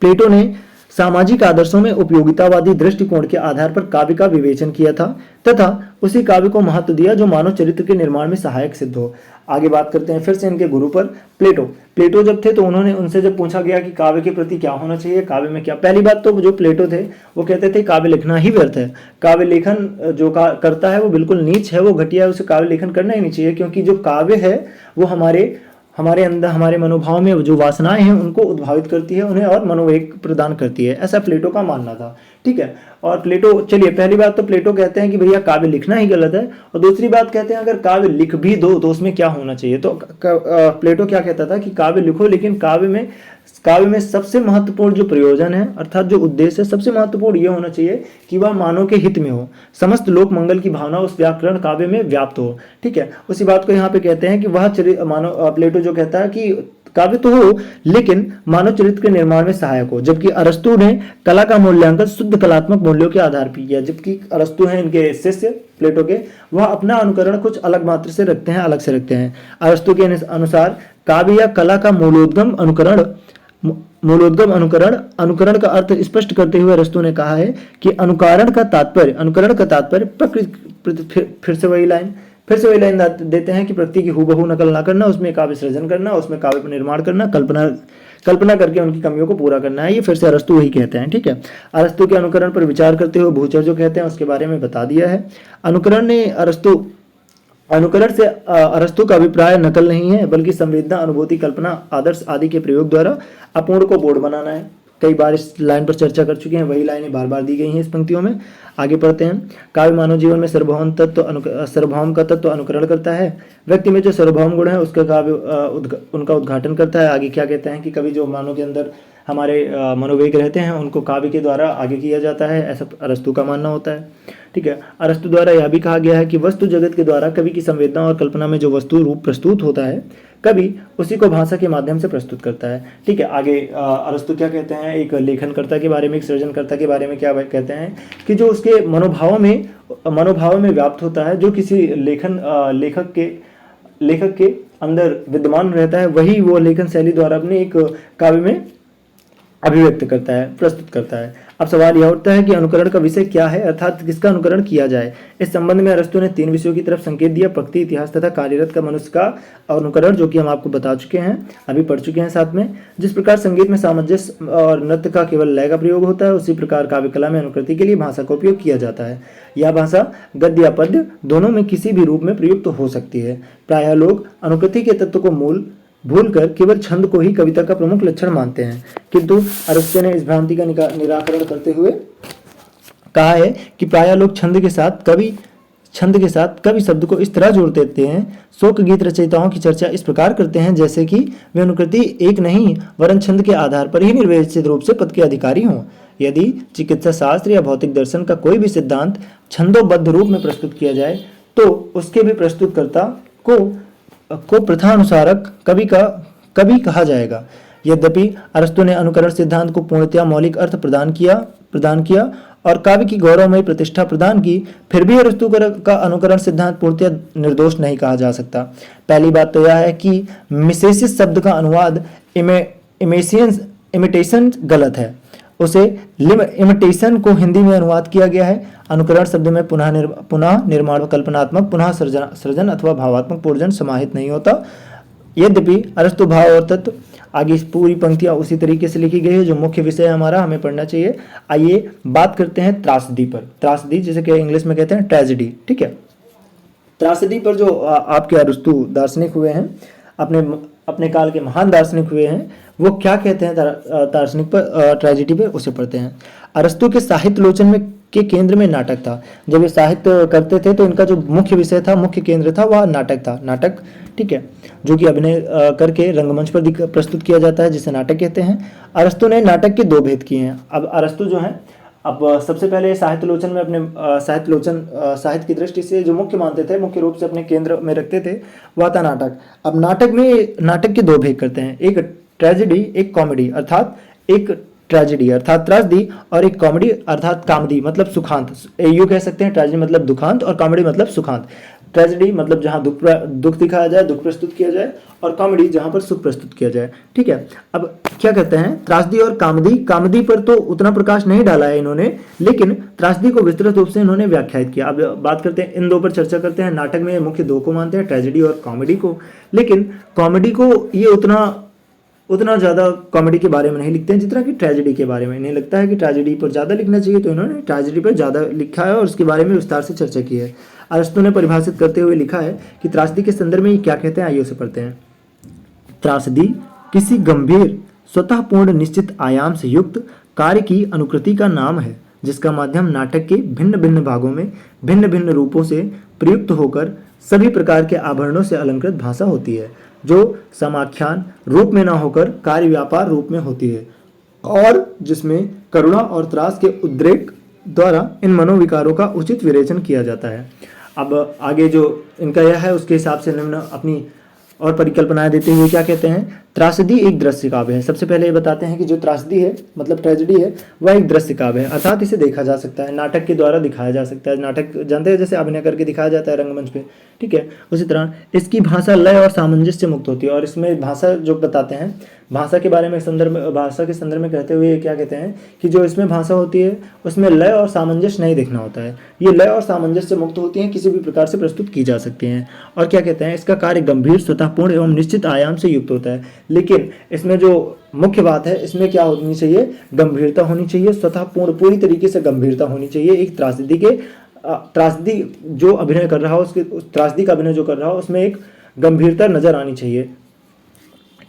प्लेटो ने सामाजिक आदर्शों में उपयोगितावादी दृष्टिकोण के आधार पर काव्य का विवेचन किया था तथा उसी काव्य को महत्व दिया जो मानव चरित्र के निर्माण में सहायक सिद्ध हो। आगे बात करते हैं फिर से इनके गुरु पर, प्लेटो जब थे तो उनसे जब पूछा गया कि काव्य के प्रति क्या होना चाहिए, काव्य में क्या, पहली बात तो जो प्लेटो थे वो कहते थे काव्य लिखना ही व्यर्थ है, काव्य लेखन जो करता है वो बिल्कुल नीच है, वो घटिया है, उसे काव्य लेखन करना ही नहीं चाहिए, क्योंकि जो काव्य है वो हमारे अंदर हमारे मनोभाव में जो वासनाएं हैं उनको उद्भावित करती है, उन्हें और मनोवेग प्रदान करती है, ऐसा प्लेटो का मानना था। ठीक है, और प्लेटो, चलिए पहली बात तो प्लेटो कहते हैं कि भैया काव्य लिखना ही गलत है, और दूसरी बात कहते हैं अगर काव्य लिख भी दो तो उसमें क्या होना चाहिए। तो प्लेटो क्या कहता था कि काव्य लिखो, लेकिन काव्य में काव्य में सबसे महत्वपूर्ण जो प्रयोजन है अर्थात जो उद्देश्य है सबसे महत्वपूर्ण यह होना चाहिए कि वह मानव के हित में हो, समस्त लोक मंगल की भावना उस व्याकरण काव्य में व्याप्त हो। ठीक है, उसी बात को यहाँ पे कहते हैं कि वह मानव प्लेटो जो कहता है कि काव्य तो हो लेकिन मानव चरित्र के निर्माण में सहायक हो, जबकि अरस्तु ने कला का मूल्यांकन शुद्ध कलात्मक मूल्यों के आधार पर किया। जबकि अरस्तु हैं इनके शिष्य प्लेटो के, वह अपना अनुकरण कुछ अलग मात्र से रखते हैं, अलग से रखते हैं। अरस्तु के अनुसार काव्य या कला का मूलोद्गम अनुकरण का अर्थ स्पष्ट करते हुए अरस्तु ने कहा है कि अनुकरण का तात्पर्य फिर से वही लाइन देते हैं कि प्रकृति की हूबहू नकल ना करना, उसमें काव्य सृजन करना, उसमें काव्य निर्माण करना, कल्पना करके उनकी कमियों को पूरा करना है। ये फिर से अरस्तु वही कहते हैं। ठीक है, अरस्तु के अनुकरण पर विचार करते हुए भूचर जो कहते हैं उसके बारे में बता दिया है। अनुकरण से अरस्तु का अभिप्राय नकल नहीं है, बल्कि संवेदना, अनुभूति, कल्पना, आदर्श आदि के प्रयोग द्वारा अपूर्ण को पूर्ण बनाना है। कई बार इस लाइन पर चर्चा कर चुके हैं, वही लाइनें बार बार दी गई हैं इस पंक्तियों में। आगे पढ़ते हैं। काव्य मानव जीवन में सार्वभौम का तत्व अनुकरण करता है। व्यक्ति में जो सार्वभौम गुण है उसका काव्य उनका उद्घाटन करता है। आगे क्या कहते हैं कि कभी जो मानव के अंदर हमारे मनोवेग रहते हैं उनको काव्य के द्वारा आगे किया जाता है, ऐसा अरस्तु का मानना होता है। ठीक है, अरस्तु द्वारा यह भी कहा गया है कि वस्तु जगत के द्वारा कवि की संवेदना और कल्पना में जो वस्तु रूप प्रस्तुत होता है, कवि उसी को भाषा के माध्यम से प्रस्तुत करता है। ठीक है, आगे अरस्तु क्या कहते हैं, एक लेखनकर्ता के बारे में, एक सृजनकर्ता के बारे में क्या कहते हैं कि जो उसके मनोभाव में व्याप्त होता है, जो किसी लेखक के अंदर विद्यमान रहता है, वही वो लेखन शैली द्वारा अपने एक काव्य में अभिव्यक्त करता है, प्रस्तुत करता है। अब सवाल यह उठता है कि अनुकरण का विषय क्या है, अर्थात किसका अनुकरण किया जाए। इस संबंध में अरस्तु ने 3 विषयों की तरफ संकेत दिया: प्रकृति, इतिहास तथा कार्यरत का मनुष्य का अनुकरण, जो कि हम आपको बता चुके हैं, अभी पढ़ चुके हैं साथ में। जिस प्रकार संगीत में सामंजस्य और नृत्य का केवल लय का प्रयोग होता है, उसी प्रकार काव्य कला में अनुकृति के लिए भाषा का उपयोग किया जाता है। यह भाषा गद्य या पद्य दोनों में किसी भी रूप में प्रयुक्त हो सकती है। प्रायः लोग अनुकृति के तत्व को भूलकर केवल छंद को ही कविता का प्रमुख लक्षण मानते हैं, किंतु अरस्तु ने इस भ्रांति का निराकरण करते हुए कहा है कि प्रायः लोग छंद के साथ कवि शब्द को इस तरह जोड़ देते हैं। शोक गीत रचयिताओं की चर्चा इस प्रकार करते हैं जैसे कि वे अनुकृति एक नहीं वरन छंद के आधार पर ही निर्विवाद रूप से पद के अधिकारी हों। यदि चिकित्सा शास्त्र या भौतिक दर्शन का कोई भी सिद्धांत छंदोबद्ध रूप में प्रस्तुत किया जाए तो उसके भी प्रस्तुतकर्ता को प्रथानुसारक कवि कहा जाएगा। यद्यपि अरस्तु ने अनुकरण सिद्धांत को पूर्णतया मौलिक अर्थ प्रदान किया और काव्य की गौरवमयी प्रतिष्ठा प्रदान की, फिर भी अरस्तु का अनुकरण सिद्धांत पूर्णतया निर्दोष नहीं कहा जा सकता। पहली बात तो यह है कि मिसेसिस शब्द का अनुवाद इमिटेशन गलत है, उसे इमिटेशन को हिंदी में अनुवाद किया गया है। अनुकरण शब्द में पुनः निर्माण, कल्पनात्मक, पुनः सृजन अथवा भावात्मक पूर्जन समाहित नहीं होता। यद्यपि अरस्तु भाव और तत्व, आगे इस पूरी पंक्तियां उसी तरीके से लिखी गई है जो मुख्य विषय हमारा हमें पढ़ना चाहिए। आइए बात करते हैं त्रासदी पर। त्रासदी जिसे कि इंग्लिश में कहते हैं ट्रेजेडी। ठीक है, त्रासदी पर जो आपके अरस्तु दार्शनिक हुए हैं, अपने काल के महान दार्शनिक हुए हैं, वो क्या कहते हैं दार्शनिक पर, ट्रेजेडी पर, उसे पढ़ते हैं। अरस्तु के साहित्य लोचन में के केंद्र में नाटक था। जब ये साहित्य करते थे तो इनका जो मुख्य विषय था, मुख्य केंद्र था, वह नाटक था। नाटक, ठीक है, जो कि अभिनय करके रंगमंच पर प्रस्तुत किया जाता है, जिसे नाटक कहते हैं। अरस्तु ने नाटक के 2 भेद किए हैं। अब अरस्तु जो है, अब सबसे पहले साहित्य लोचन में अपने साहित्य की दृष्टि से जो मुख्य मानते थे, मुख्य रूप से अपने केंद्र में रखते थे, वह था नाटक। अब नाटक के 2 भेद करते हैं, एक ट्रेजेडी, एक कॉमेडी, अर्थात एक ट्रेजेडी अर्थात त्रासदी और एक कॉमेडी अर्थात कामदी मतलब सुखांत। यूँ कह सकते हैं ट्रेजेडी मतलब दुखांत और कॉमेडी मतलब सुखांत। ट्रेजेडी मतलब जहाँ दुख दिखाया जाए, दुख प्रस्तुत किया जाए, और कॉमेडी जहाँ पर सुख प्रस्तुत किया जाए। ठीक है, अब क्या कहते हैं त्रासदी और कामदी पर तो उतना प्रकाश नहीं डाला है इन्होंने, लेकिन त्रासदी को विस्तृत रूप से इन्होंने व्याख्यायित किया। अब बात करते हैं, इन 2 पर चर्चा करते हैं। नाटक में मुख्य 2 को मानते हैं, ट्रेजेडी और कॉमेडी को, लेकिन कॉमेडी को ये उतना ज़्यादा कॉमेडी के बारे में नहीं लिखते हैं जितना कि ट्रेजेडी के बारे में। इन्हें लगता है कि ट्रेजेडी पर ज़्यादा लिखना चाहिए, तो इन्होंने ट्रेजेडी पर ज़्यादा लिखा है और उसके बारे में विस्तार से चर्चा की है। अरस्तु ने परिभाषित करते हुए लिखा है कि त्रासदी के संदर्भ में ये क्या कहते हैं, आइए उसे पढ़ते हैं। त्रासदी किसी गंभीर, स्वतः पूर्ण, निश्चित आयाम से युक्त कार्य की अनुकृति का नाम है, जिसका माध्यम नाटक के भिन्न भिन्न भागों में भिन्न भिन्न रूपों से प्रयुक्त होकर सभी प्रकार के आभरणों से अलंकृत भाषा होती है, जो समाख्यान रूप में न होकर कार्य व्यापार रूप में होती है, और जिसमें करुणा और त्रास के उद्रेक द्वारा इन मनोविकारों का उचित विवेचन किया जाता है। अब आगे जो इनका यह है उसके हिसाब से निम्न अपनी और परिकल्पनाएं देते हुए क्या कहते हैं, त्रासदी एक दृश्य काव्य है। सबसे पहले ये बताते हैं कि जो त्रासदी है मतलब ट्रेजेडी है वह एक दृश्य काव्य है, अर्थात इसे देखा जा सकता है, नाटक के द्वारा दिखाया जा सकता है। नाटक जानते हैं जैसे अभिनय करके दिखाया जाता है रंगमंच पे, ठीक है। उसी तरह इसकी भाषा लय और सामंजस्य से मुक्त होती है, और इसमें भाषा जो बताते हैं, भाषा के बारे में भाषा के संदर्भ में कहते हुए क्या कहते हैं कि जो इसमें भाषा होती है उसमें लय और सामंजस्य नहीं देखना होता है, ये लय और सामंजस्य से मुक्त होती हैं, किसी भी प्रकार से प्रस्तुत की जा सकती हैं। और क्या कहते हैं, इसका कार्य गंभीर, स्वतःपूर्ण एवं निश्चित आयाम से युक्त होता है। लेकिन इसमें जो मुख्य बात है, इसमें क्या होनी चाहिए, गंभीरता होनी चाहिए, स्वतःपूर्ण पूरी तरीके से गंभीरता होनी चाहिए। एक त्रासदी जो अभिनय कर रहा हो, उसके त्रासदी का अभिनय जो कर रहा हो उसमें एक गंभीरता नजर आनी चाहिए,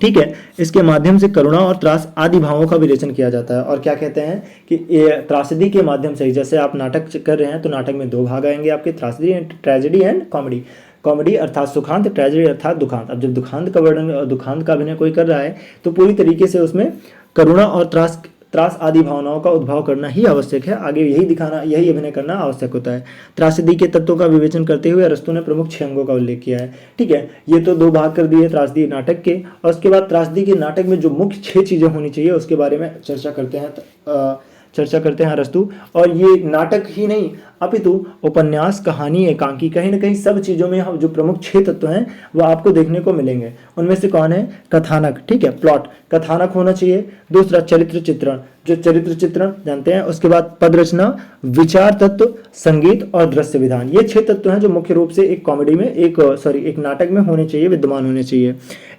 ठीक है। इसके माध्यम से करुणा और त्रास आदि भावों का विवेचन किया जाता है। और क्या कहते हैं कि ये त्रासदी के माध्यम से, जैसे आप नाटक कर रहे हैं तो नाटक में दो भाग आएंगे आपके, ट्रेजेडी एंड कॉमेडी। कॉमेडी अर्थात सुखांत, ट्रेजेडी अर्थात दुखांत। अब जब दुखांत का वर्णन, दुखांत का अभिनय कोई कर रहा है तो पूरी तरीके से उसमें करुणा और त्रास आदि भावनाओं का उद्भव करना ही आवश्यक है, आगे यही दिखाना, यही अभिनय करना आवश्यक होता है। त्रासदी के तत्वों का विवेचन करते हुए अरस्तू ने प्रमुख 6 अंगों का उल्लेख किया है, ठीक है। ये तो 2 भाग कर दिए त्रासदी नाटक के, और उसके बाद त्रासदी के नाटक में जो मुख्य 6 चीजें होनी चाहिए उसके बारे में चर्चा करते हैं अरस्तू। और ये नाटक ही नहीं अपितु उपन्यास, कहानी, एकांकी, कहीं ना कहीं सब चीज़ों में हम जो प्रमुख 6 तत्व हैं वह आपको देखने को मिलेंगे। उनमें से कौन है, कथानक, ठीक है, प्लॉट, कथानक होना चाहिए। दूसरा चरित्र चित्रण, जो चरित्र चित्रण जानते हैं। उसके बाद पद रचना, विचार तत्व, संगीत और दृश्य विधान। ये 6 तत्व हैं जो मुख्य रूप से एक कॉमेडी में एक नाटक में होने चाहिए, विद्यमान होने चाहिए।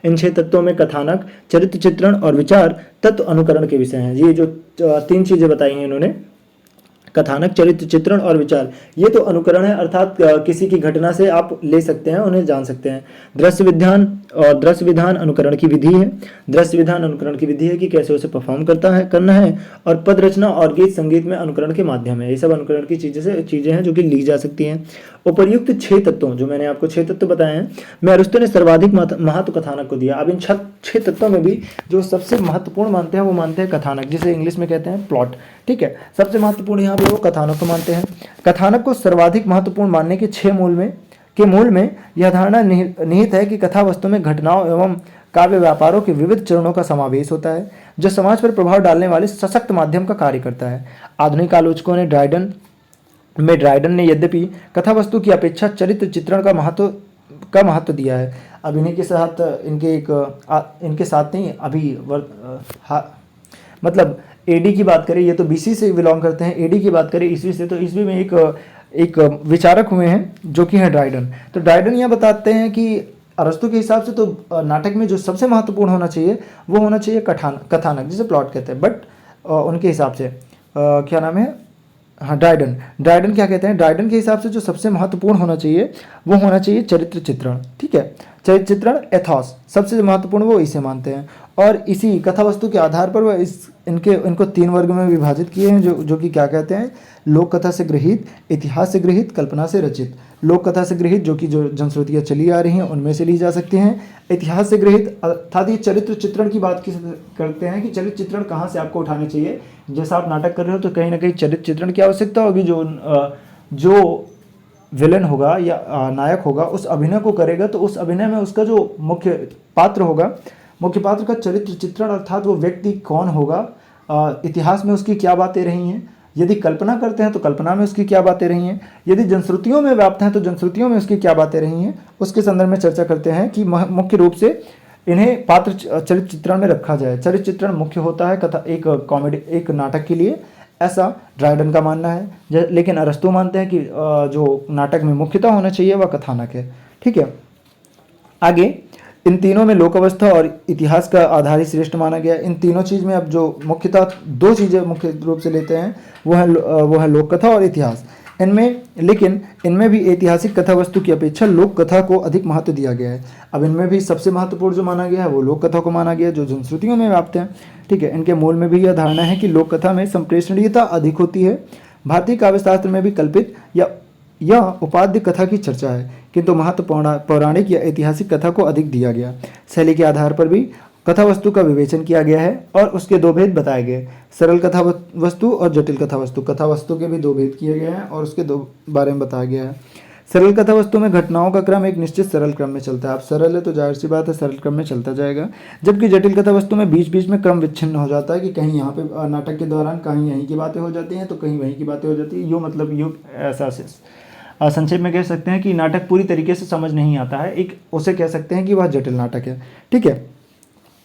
इन 6 तत्वों में कथानक, चरित्र चित्रण और विचार तत्व अनुकरण के विषय हैं। ये जो 3 चीजें बताई हैं इन्होंने, कथानक, चरित्र चित्रण और विचार, ये तो अनुकरण है, अर्थात किसी की घटना से आप ले सकते हैं, उन्हें जान सकते हैं। दृश्य विधान अनुकरण की विधि है। दृश्य विधान अनुकरण की विधि है कि कैसे उसे परफॉर्म करना है। और पद रचना और गीत संगीत में अनुकरण के माध्यम है। ये सब अनुकरण की चीजें हैं जो कि ली जा सकती हैं। उपर्युक्त 6 तत्वों, जो मैंने आपको 6 तत्व बताए हैं, मैं अरस्तू ने सर्वाधिक महत्व कथानक को दिया। अब इन 6 तत्वों में भी जो सबसे महत्वपूर्ण मानते हैं वो मानते हैं कथानक, जिसे इंग्लिश में कहते हैं प्लॉट, ठीक है। सबसे महत्वपूर्ण यहाँ पे वो कथानक को मानते हैं। कथानक को सर्वाधिक महत्वपूर्ण मानने के मूल में यह धारणा निहित है कि कथा वस्तु में घटनाओं एवं काव्य व्यापारों के विविध चरणों का समावेश होता है, जो समाज पर प्रभाव डालने वाले सशक्त माध्यम का कार्य करता है। आधुनिक आलोचकों ने ड्राइडन ने यद्यपि कथा वस्तु की अपेक्षा चरित्र चित्रण का महत्व दिया है। अब इन्हीं के साथ इनके साथ नहीं, अभी मतलब एडी की बात करें, ये तो बीसी से बिलोंग करते हैं, एडी की बात करें ईस्वी से, तो ईस्वी में एक विचारक हुए हैं जो कि है ड्राइडन। तो ड्राइडन यह बताते हैं कि अरस्तू के हिसाब से तो नाटक में जो सबसे महत्वपूर्ण होना चाहिए वो होना चाहिए कथानक, जिसे प्लॉट कहते हैं। बट उनके हिसाब से क्या नाम है, हाँ, ड्राइडन क्या कहते हैं, ड्राइडन के हिसाब से जो सबसे महत्वपूर्ण होना चाहिए वो होना चाहिए चरित्र चित्रण, ठीक है। चरित्र चित्रण, एथॉस, सबसे महत्वपूर्ण वो इसे मानते हैं। और इसी कथा वस्तु के आधार पर वह इनको 3 वर्ग में विभाजित किए हैं, जो कि क्या कहते हैं, लोक कथा से गृहीत, इतिहास से गृहीत, कल्पना से रचित। लोक कथा से गृहीत जो कि जो जनश्रुतियाँ चली आ रही हैं उनमें से ली जा सकती हैं। इतिहास से गृहीत अर्थात ये चरित्र चित्रण की बात करते हैं कि चरित्र चित्रण कहाँ से आपको उठाने चाहिए। जैसा आप नाटक कर रहे हो तो कहीं ना कहीं चरित्र चित्रण की आवश्यकता होगी। जो विलन होगा या नायक होगा उस अभिनय को करेगा तो उस अभिनय में उसका जो मुख्य पात्र होगा, मुख्य पात्र का चरित्र चित्रण अर्थात वो व्यक्ति कौन होगा, इतिहास में उसकी क्या बातें रही हैं, यदि कल्पना करते हैं तो कल्पना में उसकी क्या बातें रही हैं, यदि जनश्रुतियों में व्याप्त हैं तो जनश्रुतियों में उसकी क्या बातें रही हैं, उसके संदर्भ में चर्चा करते हैं कि मुख्य रूप से इन्हें पात्र चरित्र चित्रण में रखा जाए। चरित्र चित्रण मुख्य होता है कथा एक नाटक के लिए, ऐसा ड्राइडन का मानना है। लेकिन अरस्तू मानते हैं कि जो नाटक में मुख्यतः होना चाहिए वह कथानक है, ठीक है। आगे इन तीनों में लोक अवस्था और इतिहास का आधार ही श्रेष्ठ माना गया। इन तीनों चीज़ में अब जो मुख्यतः 2 चीज़ें मुख्य रूप से लेते हैं वो है लोक कथा और इतिहास। इनमें भी ऐतिहासिक कथा वस्तु की अपेक्षा लोक कथा को अधिक महत्व दिया गया है। अब इनमें भी सबसे महत्वपूर्ण जो माना गया है वो लोक कथा को माना गया, जो जनश्रुतियों में व्याप्त है, ठीक है। इनके मूल में भी यह धारणा है कि लोक कथा में संप्रेषणीयता अधिक होती है। भारतीय काव्यशास्त्र में भी कल्पित या यह उपाद्य कथा की चर्चा है, किंतु महत्व पौराणिक या ऐतिहासिक कथा को अधिक दिया गया। शैली के आधार पर भी कथा वस्तु का विवेचन किया गया है और उसके दो भेद बताए गए, सरल कथा वस्तु और जटिल कथा वस्तु। कथा वस्तु के भी दो भेद किए गए हैं और उसके दो बारे में बताया गया है। सरल कथा वस्तु में घटनाओं का क्रम एक निश्चित सरल क्रम में चलता है। आप सरल है तो जाहिर सी बात है सरल क्रम में चलता जाएगा, जबकि जटिल कथा वस्तु में बीच बीच में क्रम विच्छिन्न हो जाता है कि कहीं यहाँ पे नाटक के दौरान कहीं यहीं की बातें हो जाती हैं तो कहीं वहीं की बातें हो जाती है। यूँ मतलब यूँ ऐसा संक्षेप में कह सकते हैं कि नाटक पूरी तरीके से समझ नहीं आता है, एक उसे कह सकते हैं कि वह जटिल नाटक है। ठीक है,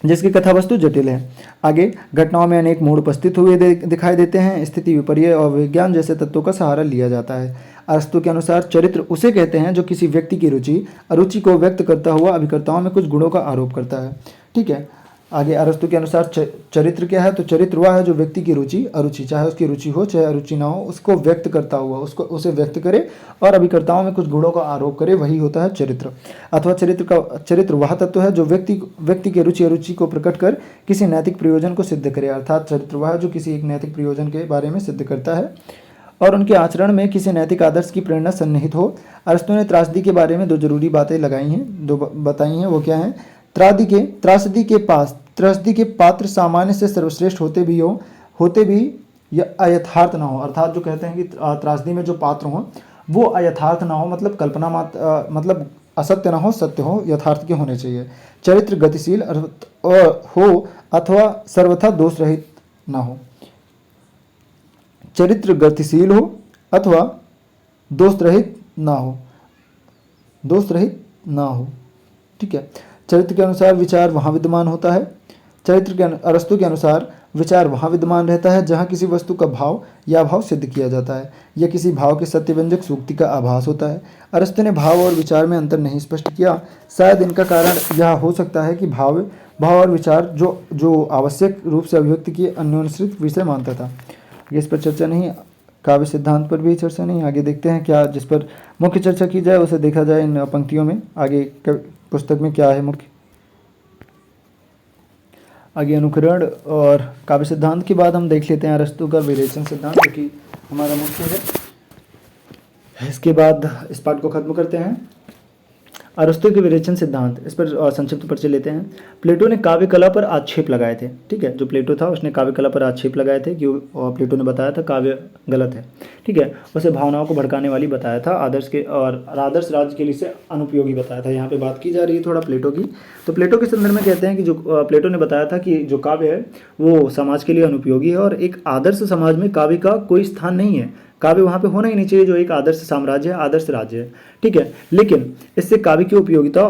जिसकी कथा वस्तु जटिल है। आगे घटनाओं में अनेक मोड़ उपस्थित हुए दिखाई देते हैं। स्थिति, विपर्य और विज्ञान जैसे तत्वों का सहारा लिया जाता है। अरस्तु के अनुसार चरित्र उसे कहते हैं जो किसी व्यक्ति की रुचि अरुचि को व्यक्त करता हुआ अभिकर्ताओं में कुछ गुणों का आरोप करता है। ठीक है, आगे अरस्तु के अनुसार चरित्र क्या है, तो चरित्र वह है जो व्यक्ति की रुचि अरुचि, चाहे उसकी रुचि हो चाहे अरुचि ना हो, उसको व्यक्त करता हुआ उसे व्यक्त करे और अभिकर्ताओं में कुछ गुणों का आरोप करे, वही होता है चरित्र। अथवा चरित्र वह तत्व है जो व्यक्ति की रुचि अरुचि को प्रकट कर किसी नैतिक प्रयोजन को सिद्ध करे, अर्थात चरित्र वह है जो किसी एक नैतिक प्रयोजन के बारे में सिद्ध करता है और उनके आचरण में किसी नैतिक आदर्श की प्रेरणा सन्निहित हो। अरस्तु ने त्रासदी के बारे में दो जरूरी बातें लगाई हैं, दो बताई हैं। वो क्या है, त्रासदी के पात्र सामान्य से सर्वश्रेष्ठ होते भी यह अयथार्थ ना हो, अर्थात जो कहते हैं कि त्रासदी में जो पात्र हो वो अयथार्थ ना हो, मतलब कल्पना मतलब असत्य ना हो, सत्य हो, यथार्थ के होने चाहिए। चरित्र गतिशील हो अथवा सर्वथा दोष रहित ना हो, चरित्र गतिशील हो अथवा दोष रहित ना हो। ठीक है, चरित्र के अनुसार विचार वहाँ विद्यमान होता है। अरस्तु के अनुसार विचार वहाँ विद्यमान रहता है जहाँ किसी वस्तु का भाव या अभाव सिद्ध किया जाता है या किसी भाव के सत्यव्यंजक सूक्ति का आभास होता है। अरस्तु ने भाव और विचार में अंतर नहीं स्पष्ट किया। शायद इनका कारण यह हो सकता है कि भाव और विचार जो आवश्यक रूप से अभिव्यक्ति की अन्योन्यश्रित विषय मानता था। इस पर चर्चा नहीं, काव्य सिद्धांत पर भी चर्चा नहीं। आगे देखते हैं क्या जिस पर मुख्य चर्चा की जाए उसे देखा जाए इन पंक्तियों में। आगे पुस्तक में क्या है मुख्य, आगे अनुकरण और काव्य सिद्धांत के बाद हम देख लेते हैं अरस्तु का विरेचन सिद्धांत, जो कि हमारा मुख्य है। इसके बाद इस पाठ को खत्म करते हैं। अरस्तु के विरेचन सिद्धांत, इस पर संक्षिप्त परिचय लेते हैं। प्लेटो ने काव्य कला पर आक्षेप लगाए थे। ठीक है, जो प्लेटो था उसने काव्य कला पर आक्षेप लगाए थे कि प्लेटो ने बताया था काव्य गलत है। ठीक है, उसे भावनाओं को भड़काने वाली बताया था, आदर्श राज्य के लिए से अनुपयोगी बताया था। यहाँ पे बात की जा रही है थोड़ा प्लेटो की। तो प्लेटो के संदर्भ में कहते हैं कि जो प्लेटो ने बताया था कि जो काव्य है वो समाज के लिए अनुपयोगी है और एक आदर्श समाज में काव्य का कोई स्थान नहीं है। काव्य वहाँ पे होना ही नहीं चाहिए जो एक आदर्श साम्राज्य है, आदर्श राज्य है। ठीक है, लेकिन इससे काव्य की उपयोगिता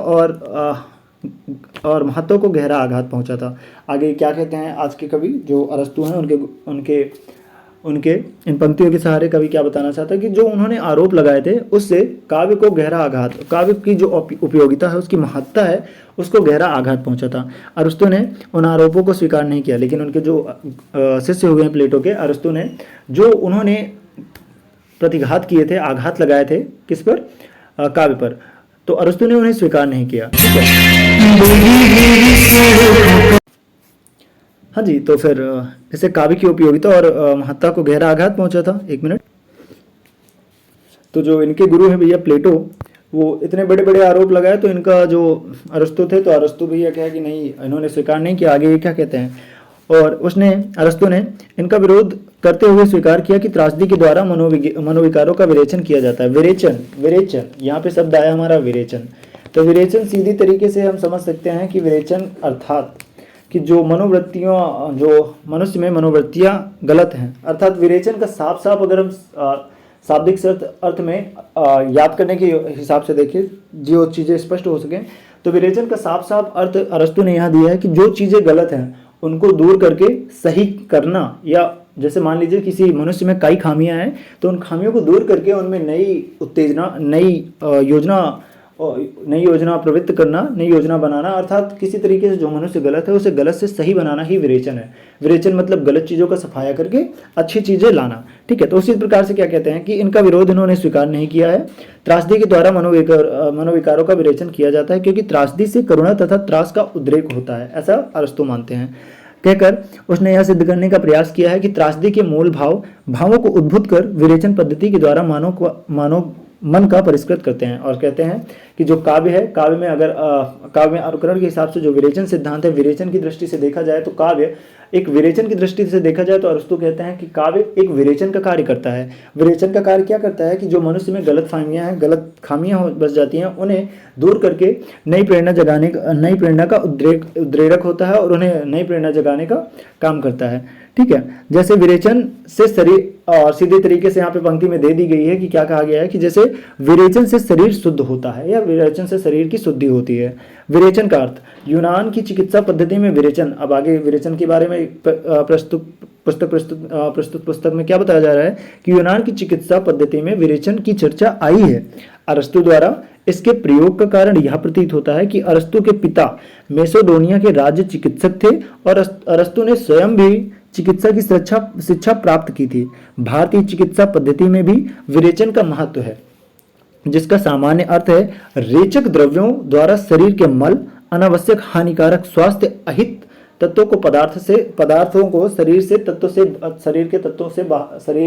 और महत्व को गहरा आघात पहुंचा था। आगे क्या कहते हैं आज के कवि जो अरस्तु हैं, उनके इन पंक्तियों के सहारे कवि क्या बताना चाहता है कि जो उन्होंने आरोप लगाए थे उससे काव्य को गहरा आघात, काव्य की जो उपयोगिता है उसकी महत्ता है उसको गहरा आघात पहुंचा था। अरस्तु ने उन आरोपों को स्वीकार नहीं किया, लेकिन उनके जो शिष्य हुए हैं प्लेटो के, अरस्तु ने जो उन्होंने प्रतिघात किए थे, आघात लगाए थे किस पर, काव्य पर, तो अरस्तु ने उन्हें स्वीकार नहीं किया। ठीक है, हाँ जी, तो फिर इससे काव्य की उपयोगिता और महत्ता को गहरा आघात पहुंचा था। एक मिनट, तो जो इनके गुरु हैं भैया प्लेटो, वो इतने बड़े बड़े आरोप लगाए तो इनका जो अरस्तु थे, तो अरस्तु भैया क्या है कि नहीं, इन्होंने स्वीकार नहीं किया। आगे ये क्या कहते हैं, और अरस्तु ने इनका विरोध करते हुए स्वीकार किया कि त्रासदी के द्वारा मनोविकारों का विरेचन किया जाता है। विरेचन यहाँ पे शब्द आया हमारा विरेचन। तो विरेचन सीधी तरीके से हम समझ सकते हैं कि विरेचन अर्थात कि जो मनुष्य में मनोवृत्तियां गलत हैं, अर्थात विरेचन का साफ अगर हम शाब्दिक अर्थ में याद करने के हिसाब से देखें, जो चीज़ें स्पष्ट हो सकें, तो विरेचन का साफ अर्थ अरस्तु ने यहाँ दिया है कि जो चीज़ें गलत हैं उनको दूर करके सही करना, या जैसे मान लीजिए किसी मनुष्य में कई खामियां हैं तो उन खामियों को दूर करके उनमें नई उत्तेजना, नई योजना प्रवृत्त करना, नई योजना बनाना, अर्थात किसी तरीके से जो मनुष्य गलत है उसे गलत से सही बनाना ही विरेचन है। विरेचन मतलब गलत चीज़ों का सफाया करके अच्छी चीज़ें लाना। ठीक है, तो उसी प्रकार से क्या कहते हैं कि इनका विरोध इन्होंने स्वीकार नहीं किया है। त्रासदी के द्वारा मनोविकारों का विरेचन किया जाता है क्योंकि त्रासदी से करुणा तथा त्रास का उद्रेक होता है, ऐसा अरस्तु मानते हैं। कहकर उसने यह सिद्ध करने का प्रयास किया है कि त्रासदी के मूल भावों को उद्भुत कर विरेचन पद्धति के द्वारा मन का परिष्कृत करते हैं और कहते हैं कि जो काव्य है, काव्य में अगर काव्य में अनुकरण के हिसाब से जो विरेचन सिद्धांत है, विरेचन की दृष्टि से देखा जाए तो काव्य एक विरेचन की दृष्टि से देखा जाए तो अरस्तु कहते हैं कि काव्य एक विरेचन का कार्य करता है। विरेचन का कार्य क्या करता है कि जो मनुष्य में गलत फाहमियां हैं, गलत खामियां बस जाती हैं, उन्हें दूर करके नई प्रेरणा जगाने, नई प्रेरणा का उद्रेरक होता है और उन्हें नई प्रेरणा जगाने का काम करता है। ठीक है, जैसे विरेचन से शरीर, और सीधे तरीके से यहाँ पे पंक्ति में दे दी गई है कि क्या कहा गया है कि जैसे विरेचन से शरीर शुद्ध होता है या विरेचन से शरीर की शुद्धि होती है। विरेचन का अर्थ, यूनान की चिकित्सा पद्धति में विरेचन, अब आगे विरेचन के बारे में प्रस्तुत पुस्तक में क्या बताया जा रहा है कि यूनान की चिकित्सा पद्धति में विरेचन की चर्चा आई है। अरस्तु द्वारा इसके प्रयोग का कारण यह प्रतीत होता है कि अरस्तु के पिता मैसेडोनिया के राज्य चिकित्सक थे और अरस्तु ने स्वयं भी चिकित्सा की शिक्षा प्राप्त की थी। भारतीय चिकित्सा पद्धति में भी विरेचन का महत्व है, जिसका सामान्य अर्थ है रेचक द्रव्यों द्वारा शरीर के मल, अनावश्यक हानिकारक स्वास्थ्य अहित तत्वों को पदार्थों को शरीर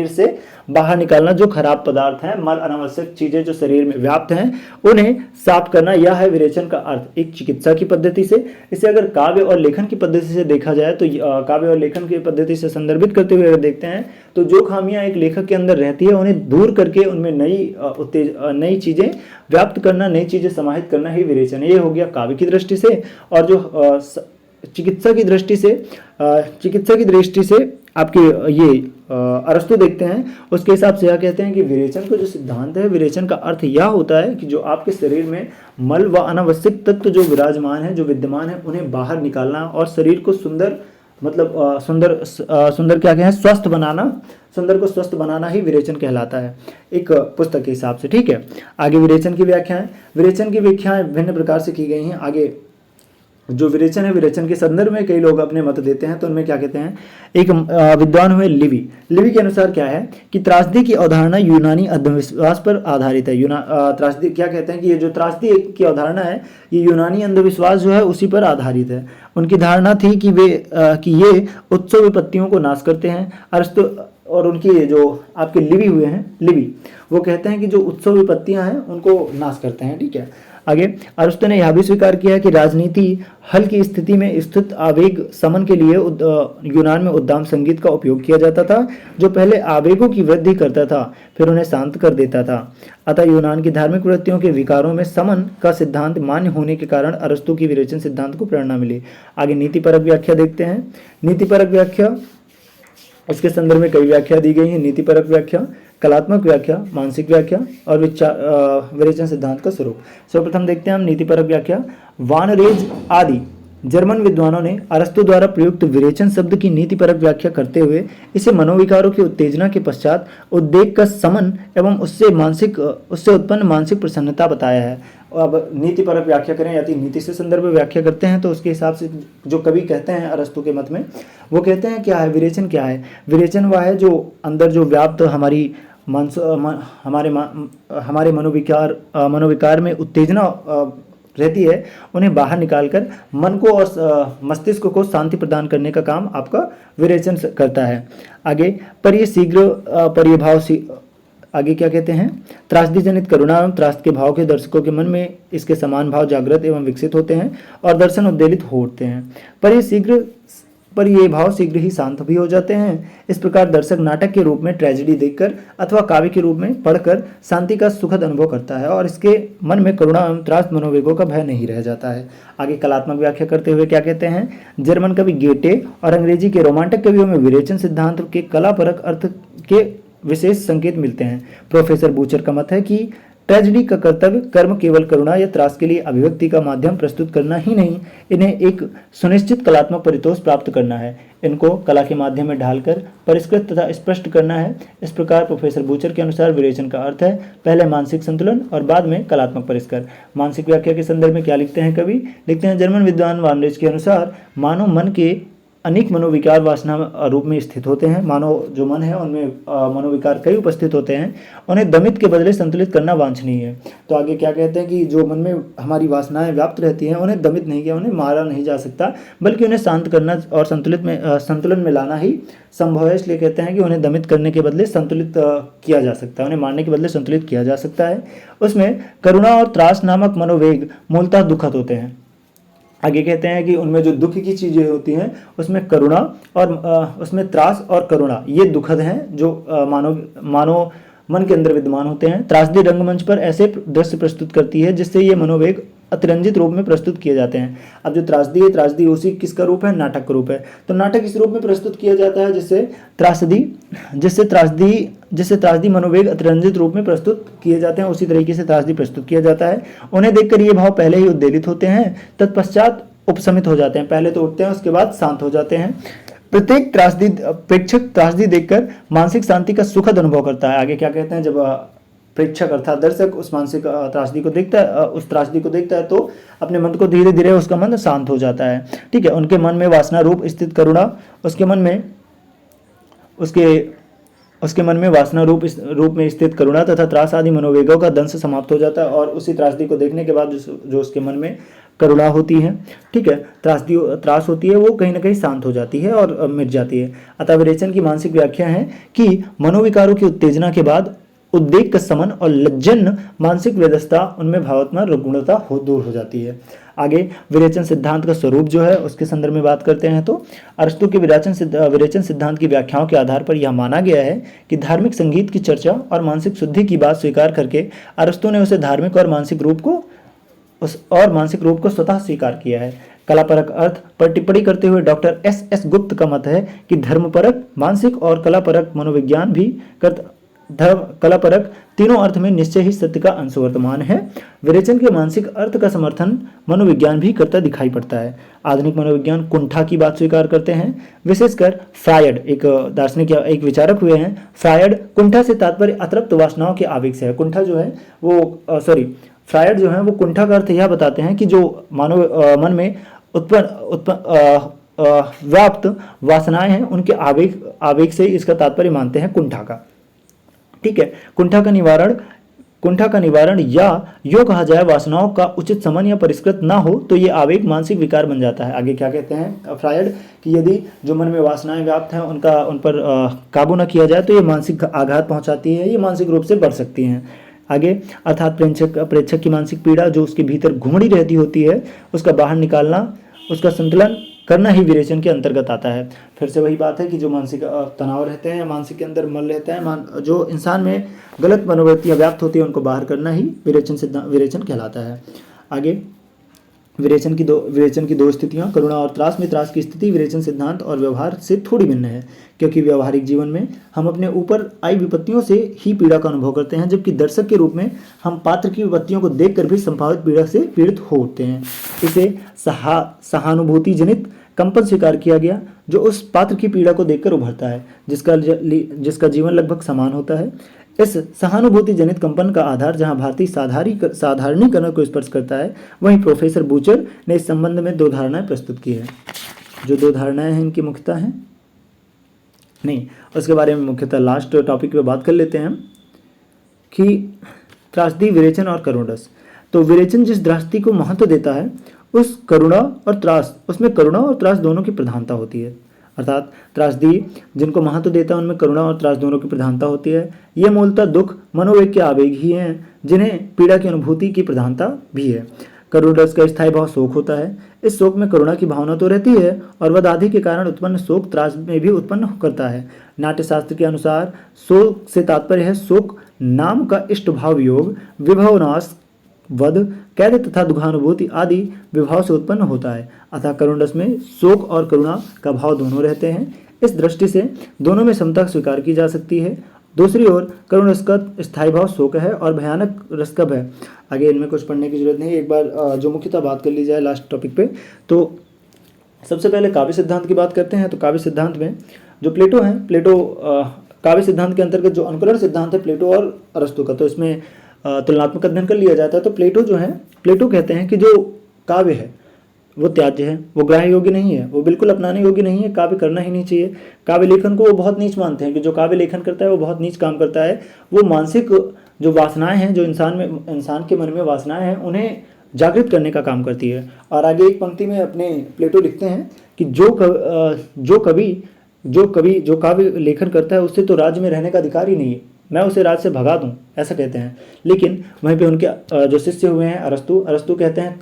से बाहर निकालना। जो खराब पदार्थ हैं, मल, अनावश्यक चीजें जो शरीर में व्याप्त हैं, उन्हें साफ करना, यह है विरेचन का अर्थ एक चिकित्सा की पद्धति से। इसे अगर काव्य और लेखन की पद्धति से देखा जाए तो काव्य और लेखन की पद्धति से संदर्भित करते हुए अगर देखते हैं तो जो खामियां एक लेखक के अंदर रहती है उन्हें दूर करके उनमें नई चीजें व्याप्त करना, नई चीजें समाहित करना ही विरेचन है। ये हो गया काव्य की दृष्टि से। और जो चिकित्सा की दृष्टि से आपके ये अरस्तु देखते हैं, उसके हिसाब से यह कहते हैं कि विरेचन का जो सिद्धांत है, विरेचन का अर्थ यह होता है कि जो आपके शरीर में मल व अनावश्यक तत्व जो विराजमान है, जो विद्यमान है, उन्हें बाहर निकालना और शरीर को सुंदर, मतलब सुंदर क्या कहें, स्वस्थ बनाना, सुंदर को स्वस्थ बनाना ही विरेचन कहलाता है एक पुस्तक के हिसाब से। ठीक है, आगे विरेचन की व्याख्याएं भिन्न प्रकार से की गई हैं। आगे जो विरेचन है, विरेचन के संदर्भ में कई लोग अपने मत देते हैं, तो उनमें क्या कहते हैं, एक विद्वान हुए लिवी के अनुसार क्या है कि त्रासदी की अवधारणा यूनानी अंधविश्वास पर आधारित है। त्रासदी क्या कहते हैं कि ये जो त्रासदी की अवधारणा है, ये यूनानी अंधविश्वास जो है उसी पर आधारित है। उनकी धारणा थी कि ये उत्सव विपत्तियों को नाश करते हैं। अरस्तु और उनकी जो आपके लिवी वो कहते हैं कि जो उत्सव विपत्तियां हैं उनको नाश करते हैं। ठीक है, आगे अरस्तु ने यह भी स्वीकार किया कि राजनीति हल की स्थिति में स्थित आवेग समन के लिए यूनान में उद्दाम संगीत का उपयोग किया जाता था, जो पहले आवेगों की वृद्धि करता था फिर उन्हें शांत कर देता था। अतः यूनान की धार्मिक वृत्तियों के विकारों में समन का सिद्धांत मान्य होने के कारण अरस्तु की विरेचन सिद्धांत को प्रेरणा मिली। आगे नीतिपरक व्याख्या देखते हैं। नीतिपरक व्याख्या, इसके संदर्भ में कई व्याख्या दी गई है। नीतिपरक व्याख्या, कलात्मक व्याख्या, मानसिक व्याख्या और विरेचन सिद्धांत का स्वरूप। सर्वप्रथम देखते हैं हम नीतिपरक व्याख्या। वानरेज आदि जर्मन विद्वानों ने अरस्तु द्वारा प्रयुक्त विरेचन शब्द की नीतिपरक व्याख्या करते हुए इसे मनोविकारों की उत्तेजना के पश्चात उद्वेग का समन एवं उससे उत्पन्न मानसिक प्रसन्नता बताया है। अब नीतिपरक व्याख्या करें, यदि नीति से संदर्भ व्याख्या करते हैं तो उसके हिसाब से जो कवि कहते हैं अरस्तु के मत में, वो कहते हैं क्या है विरेचन, क्या है विरेचन, वह है जो अंदर जो व्याप्त हमारे मनोविकार में उत्तेजना रहती है, उन्हें बाहर निकालकर मन को और मस्तिष्क को शांति प्रदान करने का काम आपका विरेचन करता है। आगे आगे क्या कहते हैं, त्रासदी जनित करुणा एवं त्रासद के भाव के दर्शकों के मन में इसके समान भाव जागृत एवं विकसित होते हैं और दर्शन उद्वेलित हो उठते हैं, पर ये भाव शीघ्र ही शांत भी हो जाते हैं। इस प्रकार दर्शक नाटक के रूप में ट्रेजेडी देखकर अथवा काव्य के रूप में पढ़कर शांति का सुखद अनुभव करता है और इसके मन में करुणा एवं त्रासद मनोवेगों का भय नहीं रह जाता है। आगे कलात्मक व्याख्या करते हुए क्या कहते हैं, जर्मन कवि गेटे और अंग्रेजी के रोमांटिक कवियों में विरेचन सिद्धांत के कलापरक अर्थ के विशेष संकेत मिलते हैं। प्रोफेसर बूचर का मत है कि ट्रेजेडी का कर्तव्य कर्म केवल करुणा या त्रास के लिए अभिव्यक्ति का माध्यम प्रस्तुत करना ही नहीं, इन्हें एक सुनिश्चित कलात्मक परितोष प्राप्त करना है, इनको कला के माध्यम में ढालकर परिष्कृत तथा स्पष्ट करना है। इस प्रकार प्रोफेसर बूचर के अनुसार विरेचन का अर्थ है पहले मानसिक संतुलन और बाद में कलात्मक परिष्कार। मानसिक व्याख्या के संदर्भ में क्या लिखते हैं कवि, लिखते हैं जर्मन विद्वान वानरेज के अनुसार मानव मन के अनेक मनोविकार वासना रूप में स्थित होते हैं। मानव जो मन है उनमें मनोविकार कई उपस्थित होते हैं, उन्हें दमित के बदले संतुलित करना वांछनीय है। तो आगे क्या कहते हैं कि जो मन में हमारी वासनाएं व्याप्त रहती हैं उन्हें दमित नहीं किया, उन्हें मारा नहीं जा सकता, बल्कि उन्हें शांत करना और संतुलन में लाना ही संभव है। इसलिए कहते हैं कि उन्हें दमित करने के बदले संतुलित किया जा सकता है, उन्हें मारने के बदले संतुलित किया जा सकता है। उसमें करुणा और त्रास नामक मनोवेग मूलतः दुखद होते हैं। आगे कहते हैं कि उनमें जो दुख की चीजें होती हैं उसमें करुणा और उसमें त्रास और करुणा ये दुखद हैं, जो मानव मन के अंदर विद्यमान होते हैं। त्रासदी रंगमंच पर ऐसे दृश्य प्रस्तुत करती है जिससे ये मनोवेग अतिरंजित रूप में प्रस्तुत किए जाते हैं। अब जो त्रासदी है, त्रासदी उसी किसका रूप है? नाटक का रूप है। तो नाटक इस रूप में प्रस्तुत किया जाता है जिससे त्रासदी मनोवेग अतिरंजित रूप में प्रस्तुत किए जाते हैं, उसी तरीके से त्रासदी प्रस्तुत किया जाता है। उन्हें देखकर ये भाव पहले ही उद्वेलित होते हैं, तत्पश्चात उपशमित हो जाते हैं। पहले तो उठते हैं, उसके बाद शांत हो जाते हैं। प्रत्येक प्रेक्षक त्रासदी देखकर मानसिक शांति का सुखद अनुभव करता है। आगे क्या कहते हैं? जब प्रेक्षक अर्थात दर्शक उस मानसिक त्रासदी को देखता है तो अपने मन को धीरे धीरे उसका मन शांत हो जाता है। ठीक है, उनके मन में वासना रूप स्थित करुणा उसके मन में वासना रूप में स्थित करुणा तथा त्रास आदि मनोवेगों का दंश समाप्त हो जाता है, और उसी त्रासदी को देखने के बाद जो उसके मन में करुणा होती है, ठीक है, त्रास होती है, वो कहीं ना कहीं शांत हो जाती है और मिट जाती है। अतः विरेचन की मानसिक व्याख्या है कि मनोविकारों की उत्तेजना के बाद उद्वेग का समन और लज्जन मानसिक व्यवस्था उनमें भावात्मक रुग्णता दूर हो जाती है। आगे विरेचन सिद्धांत का स्वरूप जो है उसके संदर्भ में बात करते हैं। तो अरस्तु के विरेचन सिद्धांत की व्याख्याओं के आधार पर यह माना गया है कि धार्मिक संगीत की चर्चा और मानसिक शुद्धि की बात स्वीकार करके अरस्तु ने उसे धार्मिक और मानसिक रूप को स्वतः स्वीकार किया है। कलापरक अर्थ पर टिप्पणी करते हुए डॉक्टर एस गुप्त का मत है कि धर्मपरक, मानसिक और कलापरक मनोविज्ञान भी कलापरक तीनों अर्थ में निश्चय ही सत्य का अंश वर्तमान है। विरेचन के मानसिक अर्थ का समर्थन मनोविज्ञान भी करता दिखाई पड़ता है। आधुनिक मनोविज्ञान कुंठा की बात स्वीकार करते हैं, विशेषकर फ्रायड एक दार्शनिक या एक विचारक हुए हैं। फ्रायड कुंठा से तात्पर्य अतृप्त वासनाओं के आवेग से है। फ्रायड जो है वो कुंठा का अर्थ यह बताते हैं कि जो मानव मन में व्याप्त वासनाएं हैं उनके आवेग से इसका तात्पर्य मानते हैं कुंठा का। ठीक है, कुंठा का निवारण या यो कहा जाए वासनाओं का उचित समन या परिष्कृत ना हो तो ये आवेग मानसिक विकार बन जाता है। आगे क्या कहते हैं फ्रायड कि यदि जो मन में वासनाएं व्याप्त हैं उन पर काबू न किया जाए तो ये मानसिक आघात पहुंचाती है, ये मानसिक रूप से बढ़ सकती हैं। आगे अर्थात प्रेक्षक की मानसिक पीड़ा जो उसके भीतर घुमड़ी रहती होती है उसका बाहर निकालना, उसका संतुलन करना ही विरेचन के अंतर्गत आता है। फिर से वही बात है कि जो मानसिक तनाव रहते हैं, मानसिक के अंदर मल रहता है, जो इंसान में गलत मनोवृत्तियां व्याप्त होती है उनको बाहर करना ही विरेचन कहलाता है। आगे विरेचन की दो स्थितियां, करुणा और त्रास में त्रास की स्थिति विरेचन सिद्धांत और व्यवहार से थोड़ी भिन्न है, क्योंकि व्यवहारिक जीवन में हम अपने ऊपर आई विपत्तियों से ही पीड़ा का अनुभव करते हैं, जबकि दर्शक के रूप में हम पात्र की विपत्तियों को देखकर भी संभावित पीड़ा से पीड़ित हो उठते हैं। इसे सहानुभूति जनित कंपन स्वीकार किया गया जो उस पात्र की पीड़ा को देखकर उभरता है जिसका जीवन लगभग समान होता है। इस सहानुभूति जनित कंपन का आधार जहां भारतीय साधारणीकरण को स्पर्श करता है, वहीं प्रोफेसर बूचर ने इस संबंध में दो धारणाएं प्रस्तुत की है। जो दो धारणाएं हैं इनकी मुख्यता है नहीं, उसके बारे में मुख्यतः लास्ट टॉपिक पे बात कर लेते हैं हम कि त्रासदी, विरेचन और करुणरस। तो विरेचन जिस त्रासदी को महत्व देता है उसमें करुणा और त्रास दोनों की प्रधानता होती है। अर्थात त्रासदी जिनको महत्व देता है उनमें करुणा और त्रास दोनों की प्रधानता होती है। ये मूलतः दुख मनोवेग के आवेग ही हैं जिन्हें पीड़ा की अनुभूति की प्रधानता भी है। करुणरस का स्थायी भाव शोक होता है। इस शोक में करुणा की भावना तो रहती है और वह आदि के कारण उत्पन्न शोक त्रास में भी उत्पन्न करता है। नाट्यशास्त्र के अनुसार शोक से तात्पर्य है शोक नाम का इष्ट भाव योग, विभवनाश, वध, कैद तथा दुखानुभूति आदि विभाव से उत्पन्न होता है। अतः करुणरस में शोक और करुणा का भाव दोनों रहते हैं। इस दृष्टि से दोनों में समता स्वीकार की जा सकती है। दूसरी ओर करुणरस का स्थायी भाव शोक है और भयानक रस कब है। आगे इनमें कुछ पढ़ने की जरूरत नहीं, एक बार जो मुख्यतः बात कर ली जाए लास्ट टॉपिक पे। तो सबसे पहले काव्य सिद्धांत की बात करते हैं। तो काव्य सिद्धांत में जो प्लेटो काव्य सिद्धांत के अंतर्गत जो अनुकरण सिद्धांत है प्लेटो और अरस्तु का, तो इसमें तुलनात्मक अध्ययन कर लिया जाता है। तो प्लेटो कहते हैं कि जो काव्य है वो त्याज्य है, वो ग्राह्य योग्य नहीं है, वो बिल्कुल अपनाने योग्य नहीं है, काव्य करना ही नहीं चाहिए। काव्य लेखन को वो बहुत नीच मानते हैं कि जो काव्य लेखन करता है वो बहुत नीच काम करता है। वो मानसिक जो वासनाएं हैं, जो इंसान के मन में वासनाएं हैं, उन्हें जागृत करने का काम करती है। और आगे एक पंक्ति में अपने प्लेटो लिखते हैं कि जो काव्य लेखन करता है उससे तो राज्य में रहने का अधिकार ही नहीं है, मैं उसे राज से भगा दूं, ऐसा कहते हैं। लेकिन वहीं पे उनके जो शिष्य हुए हैं अरस्तु कहते हैं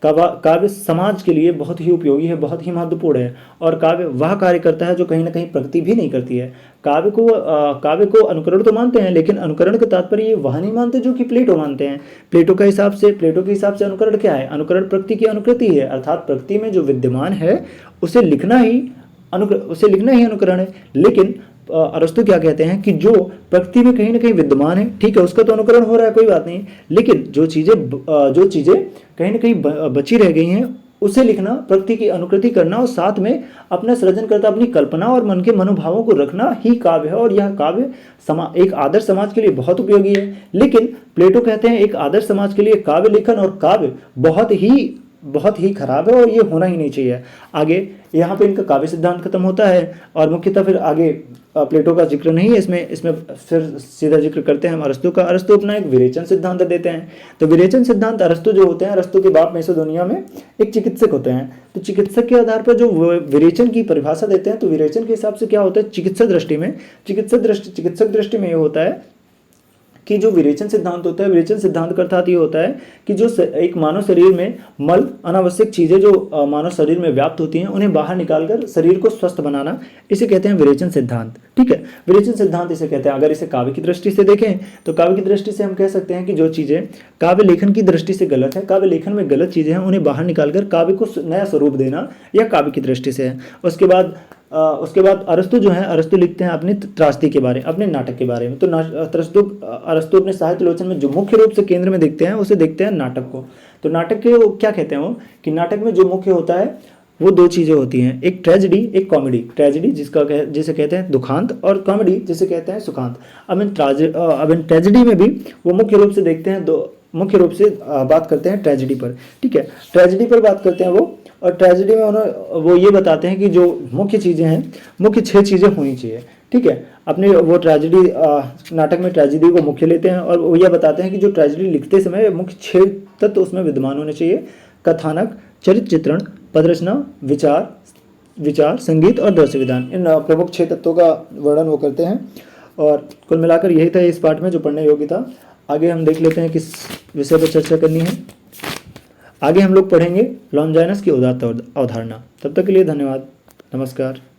काव्य समाज के लिए बहुत ही उपयोगी है, बहुत ही महत्वपूर्ण है। और काव्य वह कार्य करता है जो कहीं ना कहीं प्रकृति भी नहीं करती है। काव्य को अनुकरण तो मानते हैं, लेकिन अनुकरण का तात्पर्य ये वह नहीं मानते जो कि प्लेटो मानते हैं। प्लेटो के हिसाब से अनुकरण क्या है? अनुकरण प्रकृति की अनुकृति है, अर्थात प्रकृति में जो विद्यमान है उसे लिखना ही अनुकरण है। लेकिन अरस्तु क्या कहते हैं कि जो प्रकृति में कहीं ना कहीं विद्यमान है, ठीक है, उसका तो अनुकरण हो रहा है, कोई बात नहीं, लेकिन जो चीजें कहीं ना कहीं बची रह गई हैं उसे लिखना, प्रकृति की अनुकृति करना, और साथ में अपना सृजन करता अपनी कल्पना और मन के मनोभावों को रखना ही काव्य है। और यह काव्य एक आदर्श समाज के लिए बहुत उपयोगी है। लेकिन प्लेटो कहते हैं एक आदर्श समाज के लिए काव्य लेखन और काव्य बहुत ही खराब है और ये होना ही नहीं चाहिए। आगे यहाँ पे इनका काव्य सिद्धांत खत्म होता है और मुख्यतः फिर आगे प्लेटो का जिक्र नहीं है इसमें फिर सीधा जिक्र करते हैं हम अरस्तु का। अरस्तु अपना एक विरेचन सिद्धांत देते हैं। तो विरेचन सिद्धांत अरस्तु जो होते हैं, अरस्तु के बाप मैसेडोनिया में एक चिकित्सक होते हैं। तो चिकित्सक के आधार पर जो विरेचन की परिभाषा देते हैं, तो विरेचन के हिसाब से क्या होता है चिकित्सक दृष्टि में ये होता है कि जो विरेचन सिद्धांत होता है, विरेचन सिद्धांत का अर्थात ये होता है कि जो एक मानव शरीर में मल, अनावश्यक चीजें जो मानव शरीर में व्याप्त होती हैं, उन्हें बाहर निकालकर शरीर को स्वस्थ बनाना, इसे कहते हैं विरेचन सिद्धांत। ठीक है, विरेचन सिद्धांत इसे कहते हैं। अगर इसे काव्य की दृष्टि से देखें तो काव्य की दृष्टि से हम कह सकते हैं कि जो चीजें काव्य लेखन की दृष्टि से गलत है, काव्य लेखन में गलत चीजें हैं, उन्हें बाहर निकालकर काव्य को नया स्वरूप देना, यह काव्य की दृष्टि से है। उसके बाद अरस्तु लिखते हैं अपनी त्रासदी के बारे, अपने नाटक के बारे में। तो अरस्तु अपने साहित्य लोचन में जो मुख्य रूप से केंद्र में देखते हैं, उसे देखते हैं नाटक को। तो नाटक के वो क्या कहते हैं, वो कि नाटक में जो मुख्य होता है वो दो चीजें होती हैं, एक ट्रेजेडी, एक कॉमेडी। ट्रेजेडी जिसे कहते हैं दुखांत, और कॉमेडी जिसे कहते हैं सुखांत। अब इन ट्रेजेडी में भी वो मुख्य रूप से देखते हैं, मुख्य रूप से बात करते हैं ट्रेजेडी पर। ठीक है, ट्रेजेडी पर बात करते हैं वो, और ट्रेजेडी में वो ये बताते हैं कि जो मुख्य चीज़ें हैं, मुख्य 6 चीज़ें होनी चाहिए। ठीक है, अपने वो ट्रेजेडी नाटक में ट्रेजेडी को मुख्य लेते हैं और वो यह बताते हैं कि जो ट्रेजेडी लिखते समय मुख्य 6 तत्व उसमें विद्यमान होने चाहिए: कथानक, चरित्र चित्रण, पदरचना, विचार, संगीत और दृश्य विधान। इन प्रमुख 6 तत्वों का वर्णन वो करते हैं। और कुल मिलाकर यही था इस पाठ में जो पढ़ने योग्य था। आगे हम देख लेते हैं किस विषय पर चर्चा करनी है। आगे हम लोग पढ़ेंगे लॉन्जाइनस की उदात्त अवधारणा। तब तक के लिए धन्यवाद, नमस्कार।